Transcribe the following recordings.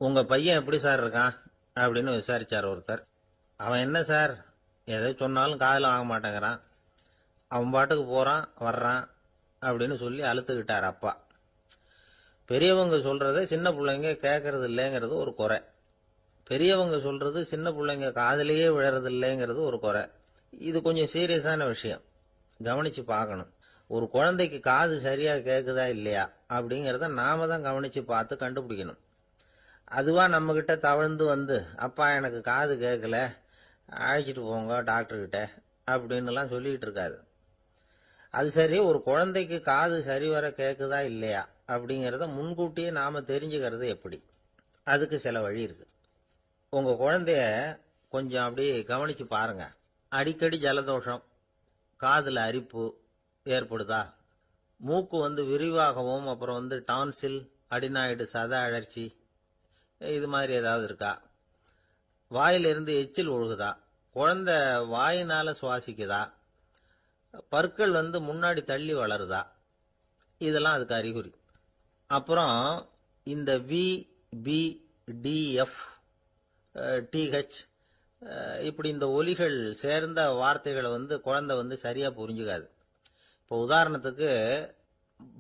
உங்க பையன் எப்படி சார் இருக்கான் அப்படின்னு விசாரிச்சார் ஒருத்தர். அவன் என்ன சார், எதை சொன்னாலும் காதுல வாங்க மாட்டேங்கிறான், அவன் பாட்டுக்கு போறான் வர்றான் அப்படின்னு சொல்லி அழுத்துக்கிட்டார் அப்பா. பெரியவங்க சொல்றத சின்ன பிள்ளைங்க கேட்கறது இல்லைங்கிறது ஒரு குறை. பெரியவங்க சொல்றது சின்ன பிள்ளைங்க காதலியே விழறது இல்லைங்கிறது ஒரு குறை. இது கொஞ்சம் சீரியஸான விஷயம், கவனிச்சு பார்க்கணும். ஒரு குழந்தைக்கு காது சரியா கேக்குதா இல்லையா அப்படிங்கறத நாம தான் கவனிச்சு பார்த்து கண்டுபிடிக்கணும். அதுவா நம்ம கிட்ட தவழ்ந்து வந்து, அப்பா எனக்கு காது கேட்கல, அழைச்சிட்டு போங்க டாக்டர் கிட்ட அப்படின்னுலாம் சொல்லிட்டு இருக்காது. அது சரி, ஒரு குழந்தைக்கு காது சரிவர கேக்குதா இல்லையா அப்படிங்கறத முன்கூட்டியே நாம தெரிஞ்சுக்கிறது எப்படி? அதுக்கு சில வழி இருக்கு. உங்க குழந்தைய கொஞ்சம் அப்படியே கவனிச்சு பாருங்க. அடிக்கடி ஜலதோஷம், காதுல அரிப்பு ஏற்படுதா? மூக்கு விரிவாகவும், அப்புறம் டான்சில், அடினாய்டு, சத அழற்சி, இது மாதிரி ஏதாவது இருக்கா? வாயிலிருந்து எச்சில் ஒழுகுதா? குழந்தை வாயினால சுவாசிக்குதா? பற்கள் முன்னாடி தள்ளி வளருதா? இதெல்லாம் அதுக்கு அறிகுறி. அப்புறம் இந்த V, B, D, F, DH இப்படி இந்த ஒலிகள் சேர்ந்த வார்த்தைகளை குழந்தை சரியா புரிஞ்சுக்காது. இப்போ உதாரணத்துக்கு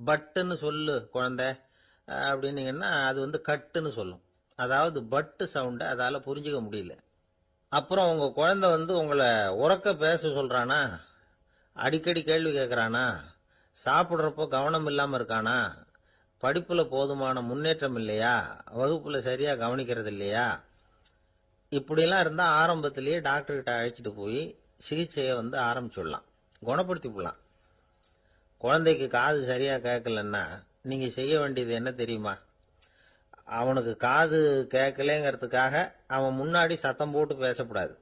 பட்டுன்னு சொல்லு குழந்தை அப்படின்னீங்கன்னா அது கட்டுன்னு சொல்லும். அதாவது பட்டு சவுண்ட அதால புரிஞ்சுக்க முடியல. அப்புறம் உங்க குழந்தை உங்களை உறக்க பேச சொல்றானா, அடிக்கடி கேள்வி கேட்கறானா, சாப்பிடுறப்போ கவனம் இல்லாம இருக்கானா, படிப்புல போதுமான முன்னேற்றம் இல்லையா, வகுப்புல சரியா கவனிக்கிறது இல்லையா, இப்படியெல்லாம் இருந்தா ஆரம்பத்திலேயே டாக்டர் கிட்ட அழைச்சிட்டு போய் சிகிச்சையை ஆரம்பிச்சுடலாம், குணப்படுத்தி விடலாம். குழந்தைக்கு காது சரியா கேட்கலன்னா நீங்க செய்ய வேண்டியது என்ன தெரியுமா? அவனுக்கு காது கேட்கலங்கிறதுக்காக அவன் முன்னாடி சத்தம் போட்டு பேசக்கூடாது.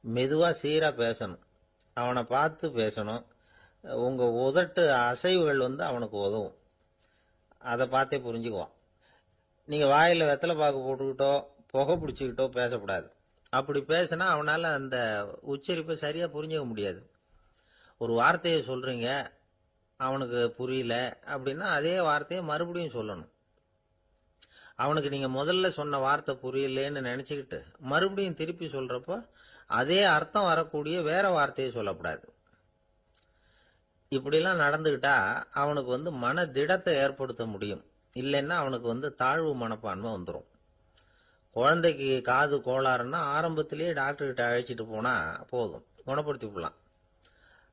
மெதுவா சீரா பேசணும், அவனை பார்த்து பேசணும். உங்க உதட்டு அசைவுகள் அவனுக்கு உதவும், அதை பார்த்தே புரிஞ்சுக்குவான். நீங்க வாயில வெத்தலை பாக்கு போட்டுக்கிட்டோ புகை பிடிச்சிக்கிட்டோ பேசக்கூடாது. அப்படி பேசினா அவனால அந்த உச்சரிப்பை சரியா புரிஞ்சுக்க முடியாது. ஒரு வார்த்தையை சொல்றீங்க, அவனுக்கு புரியல அப்படின்னா அதே வார்த்தையை மறுபடியும் சொல்லணும். அவனுக்கு நீங்க முதல்ல சொன்ன வார்த்தை புரியலன்னு நினைச்சுக்கிட்டு மறுபடியும் திருப்பி சொல்றப்போ அதே அர்த்தம் வரக்கூடிய வேற வார்த்தையை சொல்லக்கூடாது. இப்படிலாம் நடந்துகிட்டா அவனுக்கு மன திடத்தை ஏற்படுத்த முடியும். இல்லைன்னா அவனுக்கு தாழ்வு மனப்பான்மை வந்துடும். குழந்தைக்கு காது கோளாறுன்னா ஆரம்பத்திலேயே டாக்டர் கிட்ட அழைச்சிட்டு போனா போதும், குணப்படுத்தி விடலாம்.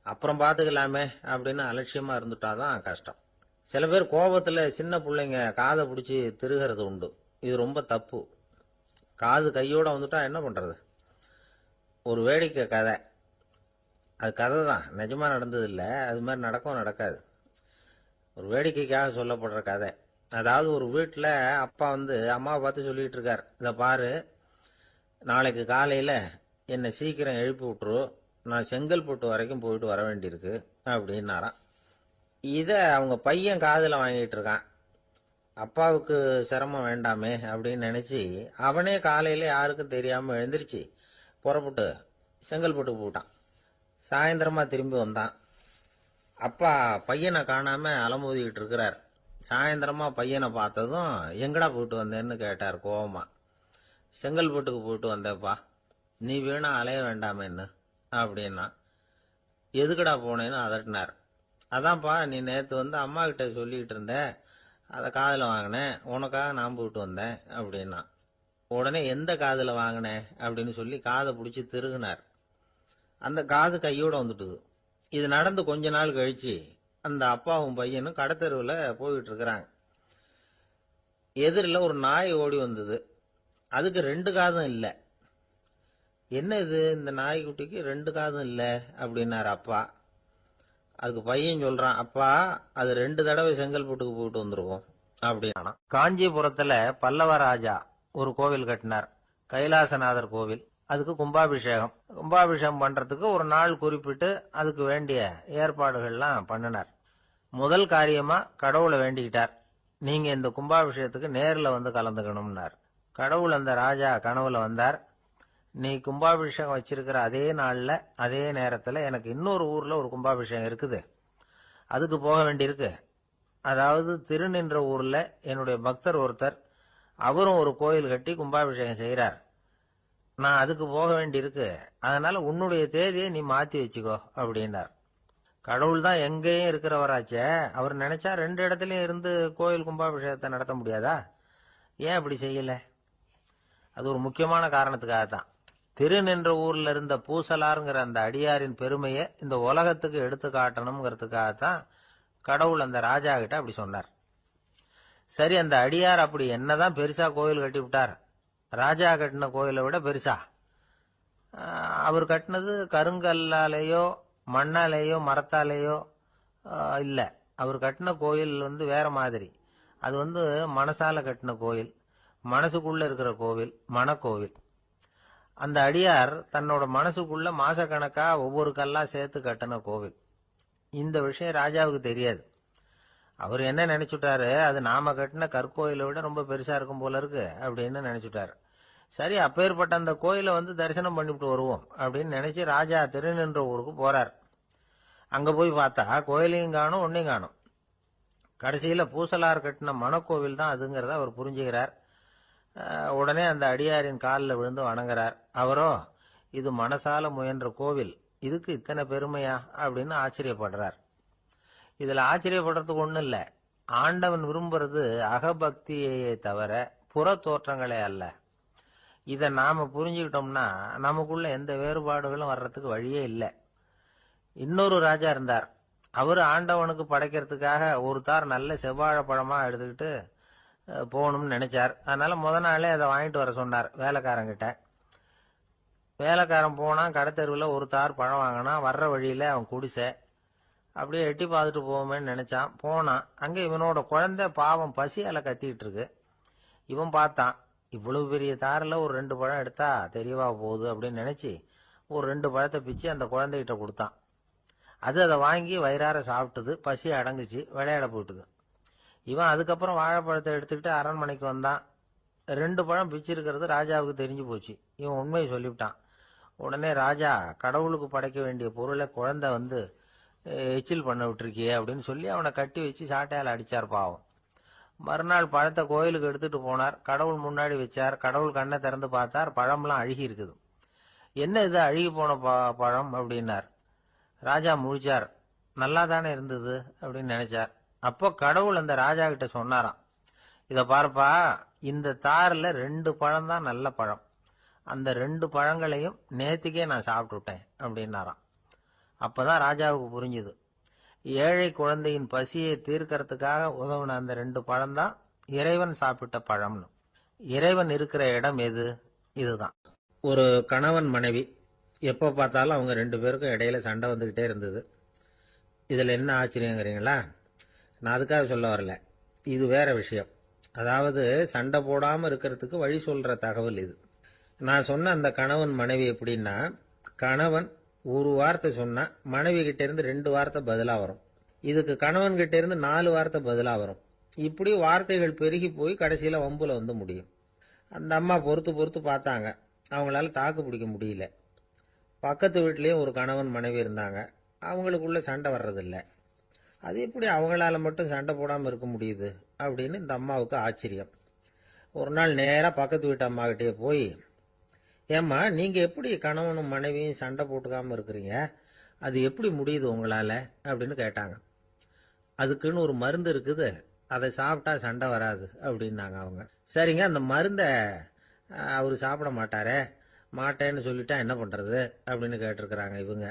அப்புறம் பார்த்துக்கலாமே அப்படின்னு அலட்சியமா இருந்துட்டாதான் கஷ்டம். சில பேர் கோபத்துல சின்ன பிள்ளைங்க காதை பிடிச்சி திருகிறது உண்டு. இது ரொம்ப தப்பு. காது கையோட வந்துட்டா என்ன பண்றது? ஒரு வேடிக்கை கதை, அது கதை தான், நிஜமா நடந்தது இல்லை, அது மாதிரி நடக்கும் நடக்காது, ஒரு வேடிக்கைக்காக சொல்லப்படுற கதை. அதாவது ஒரு வீட்டில் அப்பா அம்மாவை பார்த்து சொல்லிட்டு இருக்கார், இதை பாரு, நாளைக்கு காலையில் என்னை சீக்கிரம் எழுப்பி விட்டுரு, நான் செங்கல்பட்டு வரைக்கும் போயிட்டு வர வேண்டியிருக்கு அப்படின்னாராம். இதை அவங்க பையன் காதில் வாங்கிட்டு இருக்கான். அப்பாவுக்கு சிரமம் வேண்டாமே அப்படின்னு நினைச்சு அவனே காலையில யாருக்கும் தெரியாம எழுந்திருச்சு புறப்பட்டு செங்கல்பட்டு போட்டான். சாயந்தரமா திரும்பி வந்தான். அப்பா பையனை காணாம அலமோதிக்கிட்டு இருக்கிறார். சாயந்தரமா பையனை பார்த்ததும் எங்கடா போயிட்டு வந்தேன்னு கேட்டார் கோவமா. செங்கல்பட்டுக்கு போயிட்டு வந்தேப்பா, நீ வேணா அலைய வேண்டாமேன்னு அப்படின்னா. எதுக்கடா போனேன்னு அதட்டினார். அதான்ப்பா, நீ நேற்று அம்மா கிட்ட சொல்லிக்கிட்டு இருந்த, அதை காதில் வாங்கினேன், உனக்காக நான் போயிட்டு வந்தேன் அப்படின்னா. உடனே எந்த காதில் வாங்கினேன் அப்படின்னு சொல்லி காதை பிடிச்சி திருகினார். அந்த காது கையோட வந்துட்டுது. இது நடந்து கொஞ்ச நாள் கழிச்சு அந்த அப்பாவும் பையனும் கடத்தெருவில் போயிட்டு இருக்கிறாங்க. எதிரில் ஒரு நாய் ஓடி வந்தது. அதுக்கு 2 காதும் இல்லை. என்ன இது, இந்த நாய்க்குட்டிக்கு 2 காதும் இல்லை அப்படின்னாரு அப்பா. அதுக்கு பையன் சொல்றான், அப்பா அது 2 தடவை செங்கல்பட்டுக்கு போயிட்டு வந்துருவோம் அப்படின்னா. காஞ்சிபுரத்துல பல்லவ ராஜா ஒரு கோவில் கட்டினார், கைலாசநாதர் கோவில். அதுக்கு கும்பாபிஷேகம் பண்றதுக்கு ஒரு நாள் குறிப்பிட்டு அதுக்கு வேண்டிய ஏற்பாடுகள்லாம் பண்ணினார். முதல் காரியமா கடவுளை வேண்டிக்கிட்டார், நீங்க இந்த கும்பாபிஷேகத்துக்கு நேரில் கலந்துக்கணும்னார். கடவுள் அந்த ராஜா கனவுல வந்தார். நீ கும்பாபிஷேகம் வச்சிருக்கிற அதே நாள்ல அதே நேரத்துல எனக்கு இன்னொரு ஊர்ல ஒரு கும்பாபிஷேகம் இருக்குது, அதுக்கு போக வேண்டியிருக்கு. அதாவது திருநின்ற ஊர்ல என்னுடைய பக்தர் ஒருத்தர் அவரும் ஒரு கோயில் கட்டி கும்பாபிஷேகம் செய்கிறார். நான் அதுக்கு போக வேண்டியிருக்கு, அதனால உன்னுடைய தேதியை நீ மாத்தி வச்சுக்கோ அப்படின்னார். கடவுள் தான் எங்கேயும் இருக்கிறவராச்சே, அவர் நினைச்சா 2 இடத்துலயும் இருந்து கோயில் கும்பாபிஷேகத்தை நடத்த முடியாதா? ஏன் அப்படி செய்யல? அது ஒரு முக்கியமான காரணத்துக்காகத்தான். திருநின்ற ஊர்ல இருந்த பூசலாருங்கிற அந்த அடியாரின் பெருமையை இந்த உலகத்துக்கு எடுத்து காட்டணுங்கிறதுக்காகத்தான் கடவுள் அந்த ராஜா கிட்ட அப்படி சொன்னார். சரி, அந்த அடியார் அப்படி என்னதான் பெருசா கோயில் கட்டி விட்டார்? ராஜா கட்டின கோயிலை விட பெருசா? அவர் கட்டினது கருங்கல்லாலேயோ மண்ணாலேயோ மரத்தாலேயோ இல்ல. அவர் கட்டின கோயில் வேற மாதிரி. அது மனசால கட்டின கோயில், மனசுக்குள்ள இருக்கிற கோவில், மனக்கோவில். அந்த அடியார் தன்னோட மனசுக்குள்ள மாசக்கணக்கா ஒவ்வொரு கல்லா சேர்த்து கட்டின கோவில். இந்த விஷயம் ராஜாவுக்கு தெரியாது. அவர் என்ன நினைச்சுட்டாரு, அது நாம கட்டின கற்கோயிலை விட ரொம்ப பெருசா இருக்கும் போல இருக்கு அப்படின்னு நினைச்சுட்டாரு. சரி, அப்பேற்பட்ட அந்த கோயிலை தரிசனம் பண்ணிவிட்டு வருவோம் அப்படின்னு நினைச்சு ராஜா திருநின்ற ஊருக்கு போறார். அங்க போய் பார்த்தா கோயிலையும் காணும், ஒன்னையும் காணும். கடைசியில பூசலார் கட்டின மணக்கோவில் தான் அதுங்கிறத அவர் புரிஞ்சுக்கிறார். உடனே அந்த அடியாரின் காலில் விழுந்து வணங்குறார். அவரோ, இது மனசால முயன்ற கோவில், இதுக்கு இத்தனை பெருமையா அப்படின்னு ஆச்சரியப்படுறார். இதுல ஆச்சரியப்படுறதுக்கு ஒண்ணும் இல்ல. ஆண்டவன் விரும்புறது அகபக்தியையே தவிர புற தோற்றங்களே அல்ல. இத நாம புரிஞ்சுக்கிட்டோம்னா நமக்குள்ள எந்த வேறுபாடுகளும் வர்றதுக்கு வழியே இல்லை. இன்னொரு ராஜா இருந்தார். அவரு ஆண்டவனுக்கு படைக்கிறதுக்காக ஒரு தார் நல்ல செவ்வாழை பழமா எடுத்துக்கிட்டு போகணும்னு நினைச்சார். அதனால முத நாளே அதை வாங்கிட்டு வர சொன்னார் வேலைக்காரங்கிட்ட. வேலைக்காரன் போனா கடத்தெருவில் ஒரு தார் பழம் வாங்கினா. வர்ற வழியில அவன் குடிசை. அப்படியே எட்டி பார்த்துட்டு போவோமேன்னு நினைச்சான். போனான். அங்க இவனோட குழந்தை பாவம் பசியால கத்திட்டு இருக்கு. இவன் பார்த்தான், இவ்வளவு பெரிய தாரில் ஒரு 2 பழம் எடுத்தா தெரியவா போகுது அப்படின்னு நினைச்சு ஒரு 2 பழத்தை பிச்சு அந்த குழந்தைகிட்ட கொடுத்தான். அது அதை வாங்கி வயிறார சாப்பிட்டுது. பசி அடங்குச்சு, விளையாட போட்டுது. இவன் அதுக்கப்புறம் வாழைப்பழத்தை எடுத்துக்கிட்டு அரண்மனைக்கு வந்தான். 2 பழம் பிச்சிருக்கிறது ராஜாவுக்கு தெரிஞ்சு போச்சு. இவன் உண்மையை சொல்லிவிட்டான். உடனே ராஜா, கடவுளுக்கு படைக்க வேண்டிய பொருளை குழந்தை எச்சில் பண்ண விட்டுருக்கியே அப்படின்னு சொல்லி அவனை கட்டி வச்சு சாட்டையால் அடிச்சார் பாவம். மறுநாள் பழத்தை கோயிலுக்கு எடுத்துட்டு போனார். கடவுள் முன்னாடி வச்சார். கடவுள் கண்ணை திறந்து பார்த்தார், பழம்லாம் அழுகி இருக்குது. என்ன இது அழுகி போன பழம் அப்படின்னார். ராஜா முழிச்சார். நல்லா தானே இருந்தது அப்படின்னு நினைச்சார். அப்போ கடவுள் அந்த ராஜா கிட்ட சொன்னாராம், இத பார்ப்பா, இந்த தாரில் 2 பழம் தான் நல்ல பழம். அந்த 2 பழங்களையும் நேத்துக்கே நான் சாப்பிட்டுட்டேன் அப்படின்னாராம். அப்பதான் ராஜாவுக்கு புரிஞ்சுது, ஏழை குழந்தையின் பசியை தீர்க்கறதுக்காக உதவுன அந்த 2 பழம் தான் இறைவன் சாப்பிட்ட பழம்னு. இறைவன் இருக்கிற இடம் எது? இதுதான். ஒரு கணவன் மனைவி எப்ப பார்த்தாலும் அவங்க 2 பேருக்கும் இடையில சண்டை வந்துகிட்டே இருந்தது. இதுல என்ன ஆச்சரியங்கிறீங்களா? நான் அதுக்காக சொல்ல வரல, இது வேற விஷயம். அதாவது சண்டை போடாம இருக்கிறதுக்கு வழி சொல்ற தகவல் இது. நான் சொன்ன அந்த கணவன் மனைவி எப்படின்னா, கணவன் ஒரு வார்த்தை சொன்னா மனைவி கிட்ட இருந்து 2 வார்த்தை பதிலா வரும். இதுக்கு கணவன் கிட்ட இருந்து 4 வார்த்தை பதிலா வரும். இப்படி வார்த்தைகள் பெருகி போய் கடைசியில வம்புல முடியும். அந்த அம்மா பொறுத்து பொறுத்து பார்த்தாங்க. அவங்களால தாக்கு பிடிக்க முடியல. பக்கத்து வீட்லயும் ஒரு கணவன் மனைவி இருந்தாங்க. அவங்களுக்குள்ள சண்டை வர்றதில்லை. அது எப்படி அவங்களால மட்டும் சண்டை போடாம இருக்க முடியுது அப்படின்னு இந்த அம்மாவுக்கு ஆச்சரியம். ஒரு நாள் நேரா பக்கத்து வீட்டு அம்மா கிட்டே போய், ஏம்மா, நீங்க எப்படி கணவனும் மனைவியும் சண்டை போட்டுக்காம இருக்கிறீங்க? அது எப்படி முடியுது உங்களால அப்படின்னு கேட்டாங்க. அதுக்குன்னு ஒரு மருந்து இருக்குது, அதை சாப்பிட்டா சண்டை வராது அப்படின்னாங்க அவங்க. சரிங்க, அந்த மருந்தை அவரு சாப்பிட மாட்டாரே, மாட்டேன்னு சொல்லிட்டா என்ன பண்றது அப்படின்னு கேட்டிருக்கிறாங்க இவங்க.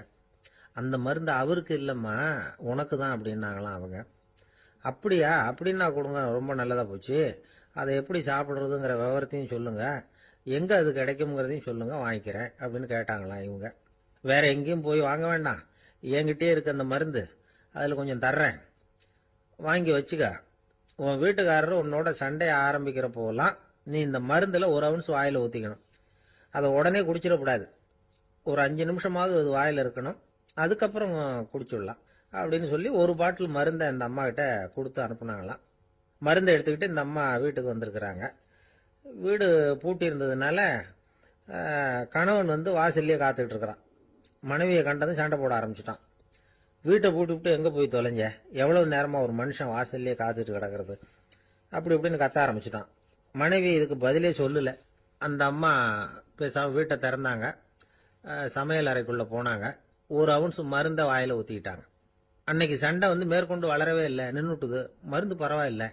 அந்த மருந்து அவருக்கு இல்லம்மா, உனக்கு தான் அப்படின்னாங்களாம் அவங்க. அப்படியா? அப்படின்னா கொடுங்க, ரொம்ப நல்லதா போச்சு. அதை எப்படி சாப்பிடுறதுங்கிற விவரத்தையும் சொல்லுங்க, எங்க அது கிடைக்கும்ங்கிறதையும் சொல்லுங்க, வாங்கிக்கிறேன் அப்படின்னு கேட்டாங்களாம் இவங்க. வேற எங்கேயும் போய் வாங்க வேண்டாம், என்கிட்டே இருக்க அந்த மருந்து, அதில் கொஞ்சம் தர்றேன், வாங்கி வச்சுக்க. உன் வீட்டுக்காரர் உன்னோட சண்டையை ஆரம்பிக்கிறப்போலாம் நீ இந்த மருந்தில் ஒரு அவுன்ஸ் வாயில் ஊற்றிக்கணும். அதை உடனே குடிச்சிடக்கூடாது. ஒரு 5 நிமிஷமாவது அது வாயில் இருக்கணும், அதுக்கப்புறம் குடிச்சுடலாம் அப்படின்னு சொல்லி ஒரு பாட்டில் மருந்தை இந்த அம்மா கிட்ட கொடுத்து அனுப்புனாங்களாம். மருந்தை எடுத்துக்கிட்டு இந்த அம்மா வீட்டுக்கு வந்திருக்கிறாங்க. வீடு பூட்டி இருந்ததுனால கணவன் வாசல்லையே காத்துக்கிட்டு இருக்கிறான். மனைவியை கண்டதும் சண்டை போட ஆரம்பிச்சிட்டான். வீட்டை பூட்டி விட்டு எங்கே போய் தொலைஞ்ச, எவ்வளவு நேரமாக ஒரு மனுஷன் வாசல்லையே காத்துட்டு கிடக்கிறது, அப்படி இப்படின்னு கத்த ஆரம்பிச்சிட்டான். மனைவி இதுக்கு பதிலே சொல்லல. அந்த அம்மா பேசாம வீட்டை திறந்தாங்க, சமையல் அறைக்குள்ள போனாங்க, ஒரு அவுன்ஸ் மருந்தை வாயில ஊத்திக்கிட்டாங்க. அன்னைக்கு சண்டை மேற்கொண்டு வளரவே இல்லை, நின்றுட்டுது. மருந்து பரவாயில்ல.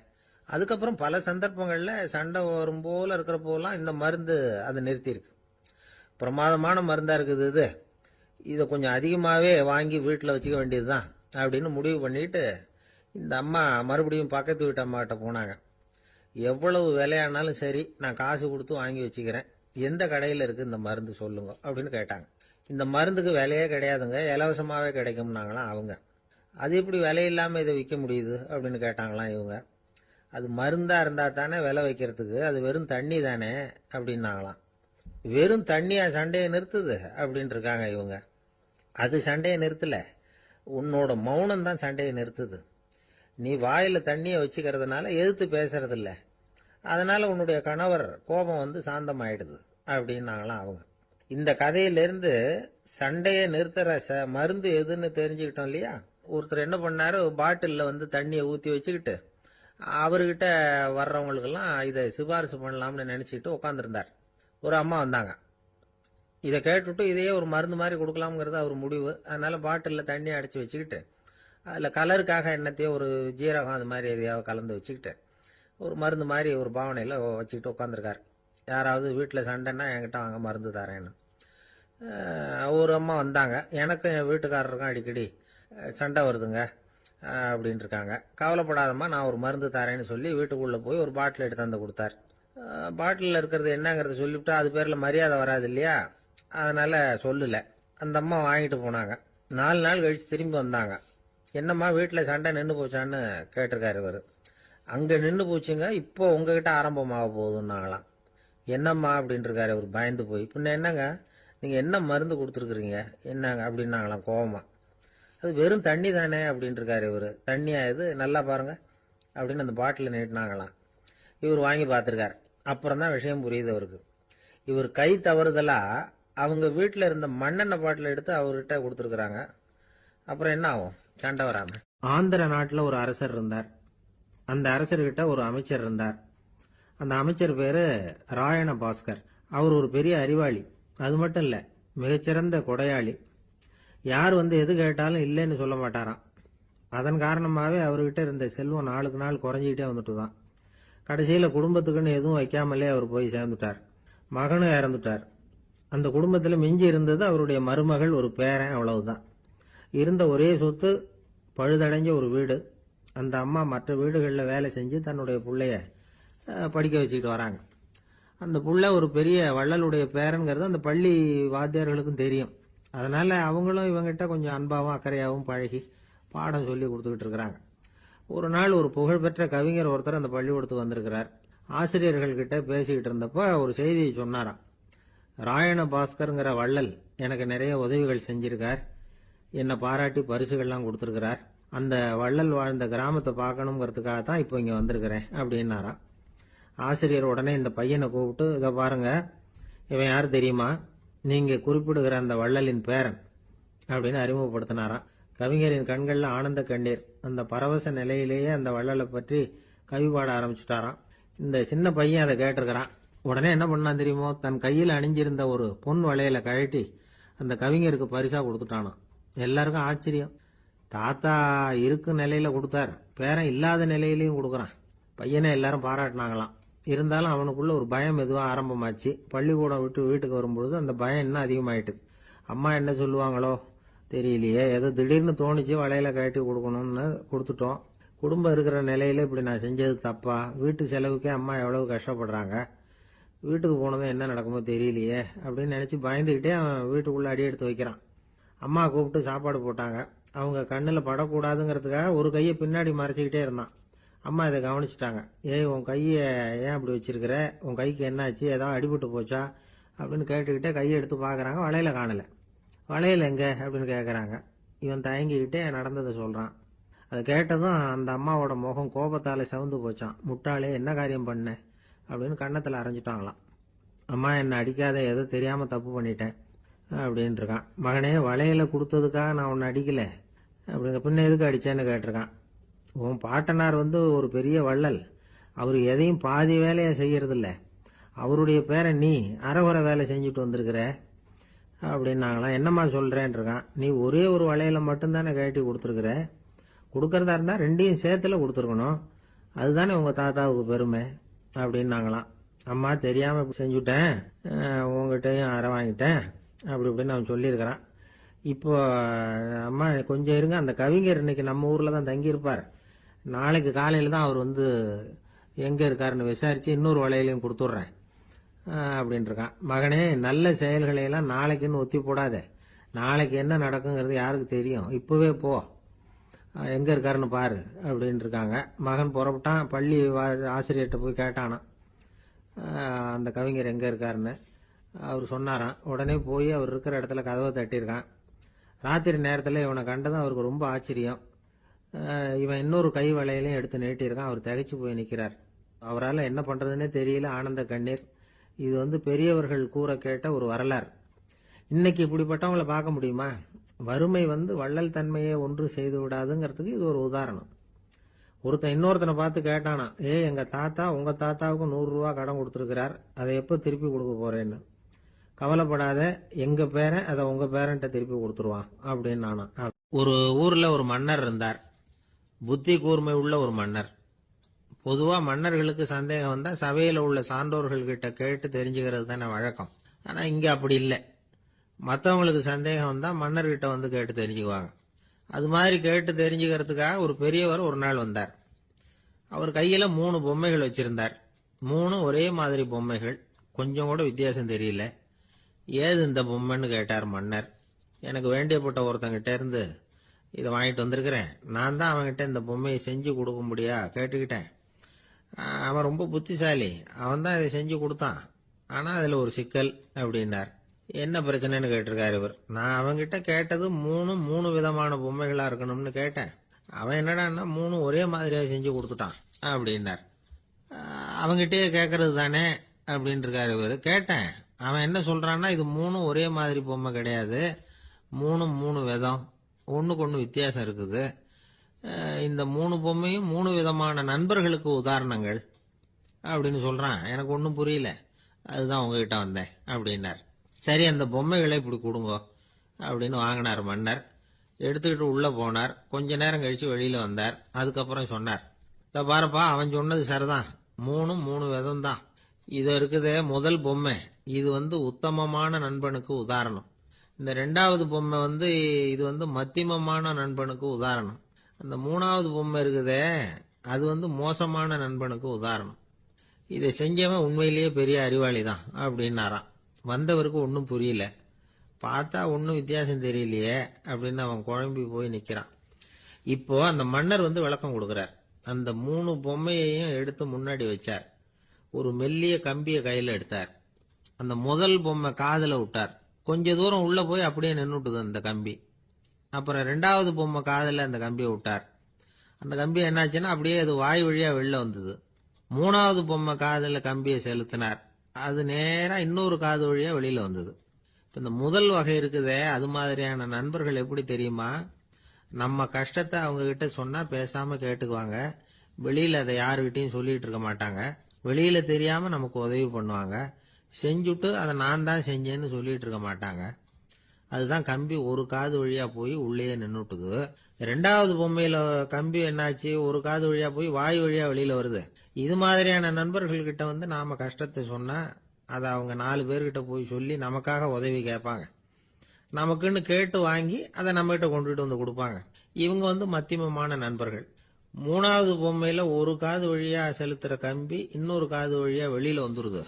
அதுக்கப்புறம் பல சந்தர்ப்பங்கள்ல சண்டை வரும் போல இருக்கிற போலாம் இந்த மருந்து அதை நிறுத்தியிருக்கு. பிரமாதமான மருந்தா இருக்குது இது, இதை கொஞ்சம் அதிகமாகவே வாங்கி வீட்டில் வச்சுக்க வேண்டியதுதான் அப்படின்னு முடிவு பண்ணிட்டு இந்த அம்மா மறுபடியும் பக்கத்து வீட்டு அம்மாகிட்ட போனாங்க. எவ்வளவு விலையானாலும் சரி, நான் காசு கொடுத்து வாங்கி வச்சுக்கிறேன், எந்த கடையில் இருக்கு இந்த மருந்து சொல்லுங்க அப்படின்னு கேட்டாங்க. இந்த மருந்துக்கு விலையே கிடையாதுங்க, இலவசமாகவே கிடைக்கும்னாங்களாம் அவங்க. அது எப்படி விலையில்லாமல் இதை விற்க முடியுது அப்படின்னு கேட்டாங்களாம் இவங்க. அது மருந்தா இருந்தா தானே விலை வைக்கிறதுக்கு, அது வெறும் தண்ணி தானே அப்படின்னாங்களாம். வெறும் தண்ணியா சண்டையை நிறுத்துது அப்படின்னு இருக்காங்க இவங்க. அது சண்டையை நிறுத்தல, உன்னோட மௌனம் தான் சண்டையை நிறுத்துது. நீ வாயில தண்ணியை வச்சுக்கிறதுனால எதிர்த்து பேசுறதில்ல, அதனால உன்னுடைய கணவர் கோபம் சாந்தமாயிடுது அப்படின்னாங்களாம் அவங்க. இந்த கதையிலிருந்து சண்டையை நிறுத்துற மருந்து எதுன்னு தெரிஞ்சுக்கிட்டோம் இல்லையா. ஒருத்தர் என்ன பண்ணாரு, பாட்டில்ல தண்ணியை ஊற்றி வச்சுக்கிட்டு அவர்கிட்ட வர்றவங்களுக்கெல்லாம் இதை சிபாரிசு பண்ணலாம்னு நினைச்சிட்டு உட்காந்துருந்தார். ஒரு அம்மா வந்தாங்க. இதை கேட்டுவிட்டு இதையே ஒரு மருந்து மாதிரி கொடுக்கலாம்ங்கிறது அவர் முடிவு. அதனால பாட்டிலில் தண்ணியை அடைச்சி வச்சுக்கிட்டு அதில் கலருக்காக என்னத்தையோ ஒரு ஜீரகம் அது மாதிரி எதையாவது கலந்து வச்சுக்கிட்டு ஒரு மருந்து மாதிரி ஒரு பாவனையில் வச்சுக்கிட்டு உட்காந்துருக்காரு. யாராவது வீட்டில் சண்டைன்னா என்கிட்ட வாங்க மருந்து தரேன்னு. ஒரு அம்மா வந்தாங்க. எனக்கும் என் வீட்டுக்காரருக்கும் அடிக்கடி சண்டை வருதுங்க அப்படின்னு இருக்காங்க. கவலைப்படாதம்மா, நான் ஒரு மருந்து தரேன்னு சொல்லி வீட்டுக்குள்ளே போய் ஒரு பாட்டில் எடுத்து வந்து கொடுத்தார். பாட்டிலில் இருக்கிறது என்னங்கிறத சொல்லிவிட்டு அது பேரில் மரியாதை வராது இல்லையா, அதனால சொல்லலை. அந்த அம்மா வாங்கிட்டு போனாங்க. 4 நாள் கழிச்சு திரும்பி வந்தாங்க. என்னம்மா வீட்டில் சண்டை நின்று போச்சான்னு கேட்டிருக்காரு இவர். அங்கே நின்று போச்சுங்க, இப்போ உங்ககிட்ட ஆரம்பமாக போகுதுன்னாங்களாம். என்னம்மா அப்படின்னு இருக்காரு இவர் பயந்து போய். பின்ன என்னங்க, நீங்கள் என்ன மருந்து கொடுத்துருக்குறீங்க என்னங்க அப்படின்னாங்களாம் கோவமா. அது வெறும் தண்ணி தானே அப்படின்னு இருக்காரு இவர். தண்ணியா இது, நல்லா பாருங்க அப்படின்னு அந்த பாட்டில் நீட்டினாங்களாம். இவர் வாங்கி பார்த்துருக்காரு. அப்புறம் தான் விஷயம் புரியுது அவருக்கு. இவர் கை தவறுதலா அவங்க வீட்டில் இருந்த மண்ணெண்ணெய் பாட்டில் எடுத்து அவர்கிட்ட கொடுத்துருக்குறாங்க. அப்புறம் என்ன ஆகும், சண்டை வராம. ஆந்திர நாட்டில் ஒரு அரசர் இருந்தார். அந்த அரசர்கிட்ட ஒரு அமைச்சர் இருந்தார். அந்த அமைச்சர் பேரு ராயண பாஸ்கர். அவர் ஒரு பெரிய அறிவாளி. அது மட்டும் இல்ல, மிகச்சிறந்த கொடையாளி. யார் எது கேட்டாலும் இல்லைன்னு சொல்ல மாட்டாராம். அதன் காரணமாகவே அவர்கிட்ட இருந்த செல்வம் நாளுக்கு நாள் குறைஞ்சிக்கிட்டே வந்துட்டு தான். கடைசியில் குடும்பத்துக்குன்னு எதுவும் வைக்காமலே அவர் போய் சேர்ந்துட்டார். மகனும் இறந்துட்டார். அந்த குடும்பத்தில் மிஞ்சி இருந்தது அவருடைய மருமகள், ஒரு பேரன், அவ்வளவுதான். இருந்த ஒரே சொத்து பழுதடைஞ்ச ஒரு வீடு. அந்த அம்மா மற்ற வீடுகளில் வேலை செஞ்சு தன்னுடைய பிள்ளைய படிக்க வச்சுக்கிட்டு வராங்க. அந்த புள்ள ஒரு பெரிய வள்ளலுடைய பேரன்கிறது அந்த பள்ளி வாத்தியார்களுக்கும் தெரியும். அதனால அவங்களும் இவங்கிட்ட கொஞ்சம் அன்பாகவும் அக்கறையாகவும் பழகி பாடம் சொல்லி கொடுத்துக்கிட்டு இருக்கிறாங்க. ஒரு நாள் ஒரு புகழ்பெற்ற கவிஞர் ஒருத்தர் அந்த பள்ளிக்கூடத்துக்கு வந்திருக்கிறார். ஆசிரியர்கள் கிட்ட பேசிக்கிட்டு இருந்தப்ப ஒரு செய்தியை சொன்னாராம். ராயண பாஸ்கருங்கிற வள்ளல் எனக்கு நிறைய உதவிகள் செஞ்சிருக்கார், என்னை பாராட்டி பரிசுகள்லாம் கொடுத்துருக்கிறார். அந்த வள்ளல் வாழ்ந்த கிராமத்தை பார்க்கணுங்கிறதுக்காக தான் இப்போ இங்கே வந்திருக்கிறேன் அப்படின்னாராம். ஆசிரியர் உடனே இந்த பையனை கூப்பிட்டு, இதை பாருங்க, இவன் யார் தெரியுமா, நீங்க குறிப்பிடுகிற அந்த வள்ளலின் பேரன் அப்படின்னு அறிமுகப்படுத்தினாராம். கவிஞரின் கண்கள்ல ஆனந்த கண்ணீர். அந்த பரவச நிலையிலேயே அந்த வள்ளலை பற்றி கவி பாட ஆரம்பிச்சுட்டாராம். இந்த சின்ன பையன் அதை கேட்டிருக்கிறான். உடனே என்ன பண்ணான் தெரியுமோ, தன் கையில் அணிஞ்சிருந்த ஒரு பொன் வளையலை கழட்டி அந்த கவிஞருக்கு பரிசா கொடுத்துட்டானாம். எல்லாருக்கும் ஆச்சரியம். தாத்தா இருக்கும் நிலையில கொடுத்தார், பேரன் இல்லாத நிலையிலையும் கொடுக்குறான். பையனை எல்லாரும் பாராட்டினாங்களாம். இருந்தாலும் அவனுக்குள்ள ஒரு பயம் எதுவும் ஆரம்பமாச்சு. பள்ளிக்கூடம் விட்டு வீட்டுக்கு வரும்பொழுது அந்த பயம் இன்னும் அதிகமாயிட்டுது. அம்மா என்ன சொல்லுவாங்களோ தெரியலையே, ஏதோ திடீர்னு தோணிச்சு வளையல கழட்டி கொடுக்கணும்னு கொடுத்துட்டோம். குடும்பம் இருக்கிற நிலையில இப்படி நான் செஞ்சது தப்பா, வீட்டு செலவுக்கே அம்மா எவ்வளவு கஷ்டப்படுறாங்க, வீட்டுக்கு போனதும் என்ன நடக்குமோ தெரியலையே அப்படின்னு நினைச்சு பயந்துகிட்டே அவன் வீட்டுக்குள்ள அடி எடுத்து வைக்கிறான். அம்மா கூப்பிட்டு சாப்பாடு போட்டாங்க. அவங்க கண்ணில் படக்கூடாதுங்கிறதுக்காக ஒரு கையை பின்னாடி மறைச்சிக்கிட்டே இருந்தான். அம்மா இதை கவனிச்சுட்டாங்க. ஏய், உன் கையை ஏன் அப்படி வச்சிருக்கிற, உன் கைக்கு என்னாச்சு, ஏதாவது அடிபட்டு போச்சா அப்படின்னு கேட்டுக்கிட்டே கையை எடுத்து பார்க்குறாங்க. வளையல காணலை. வளையல் எங்க அப்படின்னு கேட்குறாங்க. இவன் தயங்கிக்கிட்டே நடந்ததை சொல்கிறான். அதை கேட்டதும் அந்த அம்மாவோட முகம் கோபத்தால் செவந்து போச்சான். முட்டாளே, என்ன காரியம் பண்ண அப்படின்னு கன்னத்தில் அரைஞ்சிட்டாங்களாம். அம்மா, என்னை அடிக்காத, ஏதோ தெரியாமல் தப்பு பண்ணிட்டேன் அப்படின்ட்டு இருக்கான். மகனே, வளையலை கொடுத்ததுக்காக நான் உன்னை அடிக்கலை அப்படிங்க, பின்ன எதுக்கு அடிச்சேன்னு கேட்டிருக்கான். உன் பாட்டனார் ஒரு பெரிய வள்ளல், அவர் எதையும் பாதி வேலையை செய்யறதில்ல. அவருடைய பேரை நீ அரைகுறை வேலை செஞ்சுட்டு வந்திருக்கிற அப்படின்னாங்களாம். என்னம்மா சொல்றேன் இருக்கான். நீ ஒரே ஒரு வளையல மட்டும்தானே கழட்டி கொடுத்துருக்குற. கொடுக்கறதா இருந்தா ரெண்டையும் சேர்த்துல கொடுத்துருக்கணும். அதுதானே உங்க தாத்தாவுக்கு பெருமை அப்படின்னாங்களாம். அம்மா தெரியாம இப்படி செஞ்சுட்டேன், உங்ககிட்டயும் அரை வாங்கிட்டேன் அப்படி இப்படின்னு அவன் சொல்லியிருக்கிறான். இப்போ அம்மா கொஞ்சம் இருங்க, அந்த கவிஞர் இன்னைக்கு நம்ம ஊர்ல தான் தங்கியிருப்பார். நாளைக்கு காலையில தான் அவர் வந்து எங்க இருக்காருன்னு விசாரிச்சு இன்னொரு வளையலையும் கொடுத்துட்றேன் அப்படின்னு இருக்கான். மகனே, நல்ல செயல்களை எல்லாம் நாளைக்குன்னு ஒத்தி போடாத. நாளைக்கு என்ன நடக்குங்கிறது யாருக்கு தெரியும். இப்பவே போ, எங்க இருக்காருன்னு பாரு அப்படின்னு இருக்காங்க. மகன் புறப்பட்டான். பள்ளி ஆசிரியர்கிட்ட போய் கேட்டானா அந்த கவிஞர் எங்க இருக்காருன்னு. அவர் சொன்னாராம். உடனே போய் அவர் இருக்கிற இடத்துல கதவை தட்டியிருக்கான். ராத்திரி நேரத்தில் இவனை கண்டதும் அவருக்கு ரொம்ப ஆச்சரியம். இவன் இன்னொரு கை வளையலையும் எடுத்து நீட்டியிருக்கான். அவர் திகைச்சு போய் நிற்கிறார். அவரால் என்ன பண்றதுன்னே தெரியல. ஆனந்த கண்ணீர். இது வந்து பெரியவர்கள் கூற கேட்ட ஒரு வரலாறு. இன்னைக்கு இப்படிப்பட்டவங்களை பார்க்க முடியுமா? வறுமை வந்து வள்ளல் தன்மையை ஒன்று செய்து விடாதுங்கிறதுக்கு இது ஒரு உதாரணம். ஒருத்தன் இன்னொருத்தனை பார்த்து கேட்டானா, எங்க தாத்தா உங்க தாத்தாவுக்கு 100 ரூபா கடன் கொடுத்துருக்கிறார், அதை எப்போ திருப்பி கொடுக்க போறேன்னு. கவலைப்படாத, எங்க பேரன் அதை உங்க பேரன்ட்ட திருப்பி கொடுத்துருவான் அப்படின்னு நானா. ஒரு ஊர்ல ஒரு மன்னர் இருந்தார். புத்தி கூர்மை உள்ள ஒரு மன்னர். பொதுவா மன்னர்களுக்கு சந்தேகம் வந்தா சபையில உள்ள சான்றோர்கள் கிட்ட கேட்டு தெரிஞ்சுக்கிறது தானே வழக்கம். ஆனா இங்க அப்படி இல்லை. மற்றவங்களுக்கு சந்தேகம் வந்தா மன்னர்கிட்ட வந்து கேட்டு தெரிஞ்சுக்குவாங்க. அது மாதிரி கேட்டு தெரிஞ்சுக்கிறதுக்காக ஒரு பெரியவர் ஒரு நாள் வந்தார். அவர் கையில 3 பொம்மைகள் வச்சிருந்தார். 3 ஒரே மாதிரி பொம்மைகள், கொஞ்சம் கூட வித்தியாசம் தெரியல. ஏது இந்த பொம்மைன்னு கேட்டார் மன்னர். எனக்கு வேண்டியப்பட்ட ஒருத்தங்கிட்ட இருந்து இதை வாங்கிட்டு வந்திருக்கிறேன். நான் தான் அவன்கிட்ட இந்த பொம்மையை செஞ்சு கொடுக்க முடியா கேட்டுக்கிட்டேன். அவன் ரொம்ப புத்திசாலி, அவன் தான் இதை செஞ்சு கொடுத்தான். ஆனா அதுல ஒரு சிக்கல் அப்படின்னார். என்ன பிரச்சனைன்னு கேட்டிருக்காரு இவர். நான் அவன்கிட்ட கேட்டது 3 விதமான பொம்மைகளா இருக்கணும்னு கேட்டேன். அவன் என்னடான்னா 3 ஒரே மாதிரியா செஞ்சு கொடுத்துட்டான் அப்படின்னார். அவன்கிட்டயே கேட்கறது தானே அப்படின்னு இருக்காரு இவர். கேட்டேன். அவன் என்ன சொல்றான்னா, இது 3 ஒரே மாதிரி பொம்மை கிடையாது, 3 விதம், ஒண்ணுக்கு ஒண்ணு வித்தியாசம் இருக்குது. இந்த 3 பொம்மையும் 3 விதமான நண்பர்களுக்கு உதாரணங்கள் அப்படின்னு சொல்றான். எனக்கு ஒன்றும் புரியல, அதுதான் உங்ககிட்ட வந்தேன் அப்படின்னார். சரி, அந்த பொம்மைகளை இப்படி கொடுங்க அப்படின்னு வாங்கினார் மன்னர். எடுத்துக்கிட்டு உள்ள போனார். கொஞ்ச நேரம் கழிச்சு வெளியில வந்தார். அதுக்கப்புறம் சொன்னார், இத பாருப்பா, அவன் சொன்னது சரிதான், 3 விதம் தான். இது இருக்குதே முதல் பொம்மை, இது வந்து உத்தமமான நண்பனுக்கு உதாரணம். இந்த 2வது பொம்மை வந்து இது வந்து மத்தியமமான நண்பனுக்கு உதாரணம். அந்த 3வது பொம்மை இருக்குதே அது வந்து மோசமான நண்பனுக்கு உதாரணம். இதை செஞ்சவன் உண்மையிலேயே பெரிய அறிவாளி தான் அப்படின்னாராம். வந்தவருக்கு ஒன்றும் புரியல. பார்த்தா ஒன்றும் வித்தியாசம் தெரியலையே அப்படின்னு அவன் குழம்பி போய் நிற்கிறான். இப்போ அந்த மன்னர் வந்து விளக்கம் கொடுக்கிறார். அந்த 3 பொம்மையையும் எடுத்து முன்னாடி வச்சார். ஒரு மெல்லிய கம்பிய கையில எடுத்தார். அந்த முதல் பொம்மை காதுல விட்டார். கொஞ்ச தூரம் உள்ள போய் அப்படியே நின்னுட்டுது அந்த கம்பி. அப்புறம் 2வது பொம்மை காதுல அந்த கம்பியை விட்டார். அந்த கம்பி என்னாச்சுன்னா அப்படியே அது வாய் வழியா வெளில வந்தது. 3வது பொம்மை காதுல கம்பியை செலுத்தினார். அது நேரா இன்னொரு காது வழியா வெளியில வந்தது. இப்ப இந்த முதல் வகை இருக்குதே, அது மாதிரியான நண்பர்கள் எப்படி தெரியுமா? நம்ம கஷ்டத்தை அவங்க கிட்ட சொன்னா பேசாம கேட்டுக்குவாங்க. வெளியில அதை யாருகிட்டையும் சொல்லிட்டு இருக்க மாட்டாங்க. வெளியில தெரியாம நமக்கு உதவி பண்ணுவாங்க. செஞ்சுட்டு அதை நான் தான் செஞ்சேன்னு சொல்லிட்டு இருக்க மாட்டாங்க. அதுதான் கம்பி ஒரு காது வழியா போய் உள்ளேயே நின்னுட்டுது. 2வது பொம்மையில கம்பி என்னாச்சு, ஒரு காது வழியா போய் வாய் வழியா வெளியில வருது. இது மாதிரியான நண்பர்கள் கிட்ட வந்து நாம கஷ்டத்தை சொன்னா அதை அவங்க 4 பேர்கிட்ட போய் சொல்லி நமக்காக உதவி கேட்பாங்க. நமக்குன்னு கேட்டு வாங்கி அதை நம்ம கிட்ட கொண்டுட்டு வந்து கொடுப்பாங்க. இவங்க வந்து மத்தியமமான நண்பர்கள். 3வது பொம்மையில ஒரு காது வழியா செலுத்துற கம்பி இன்னொரு காது வழியா வெளியில வந்துருது.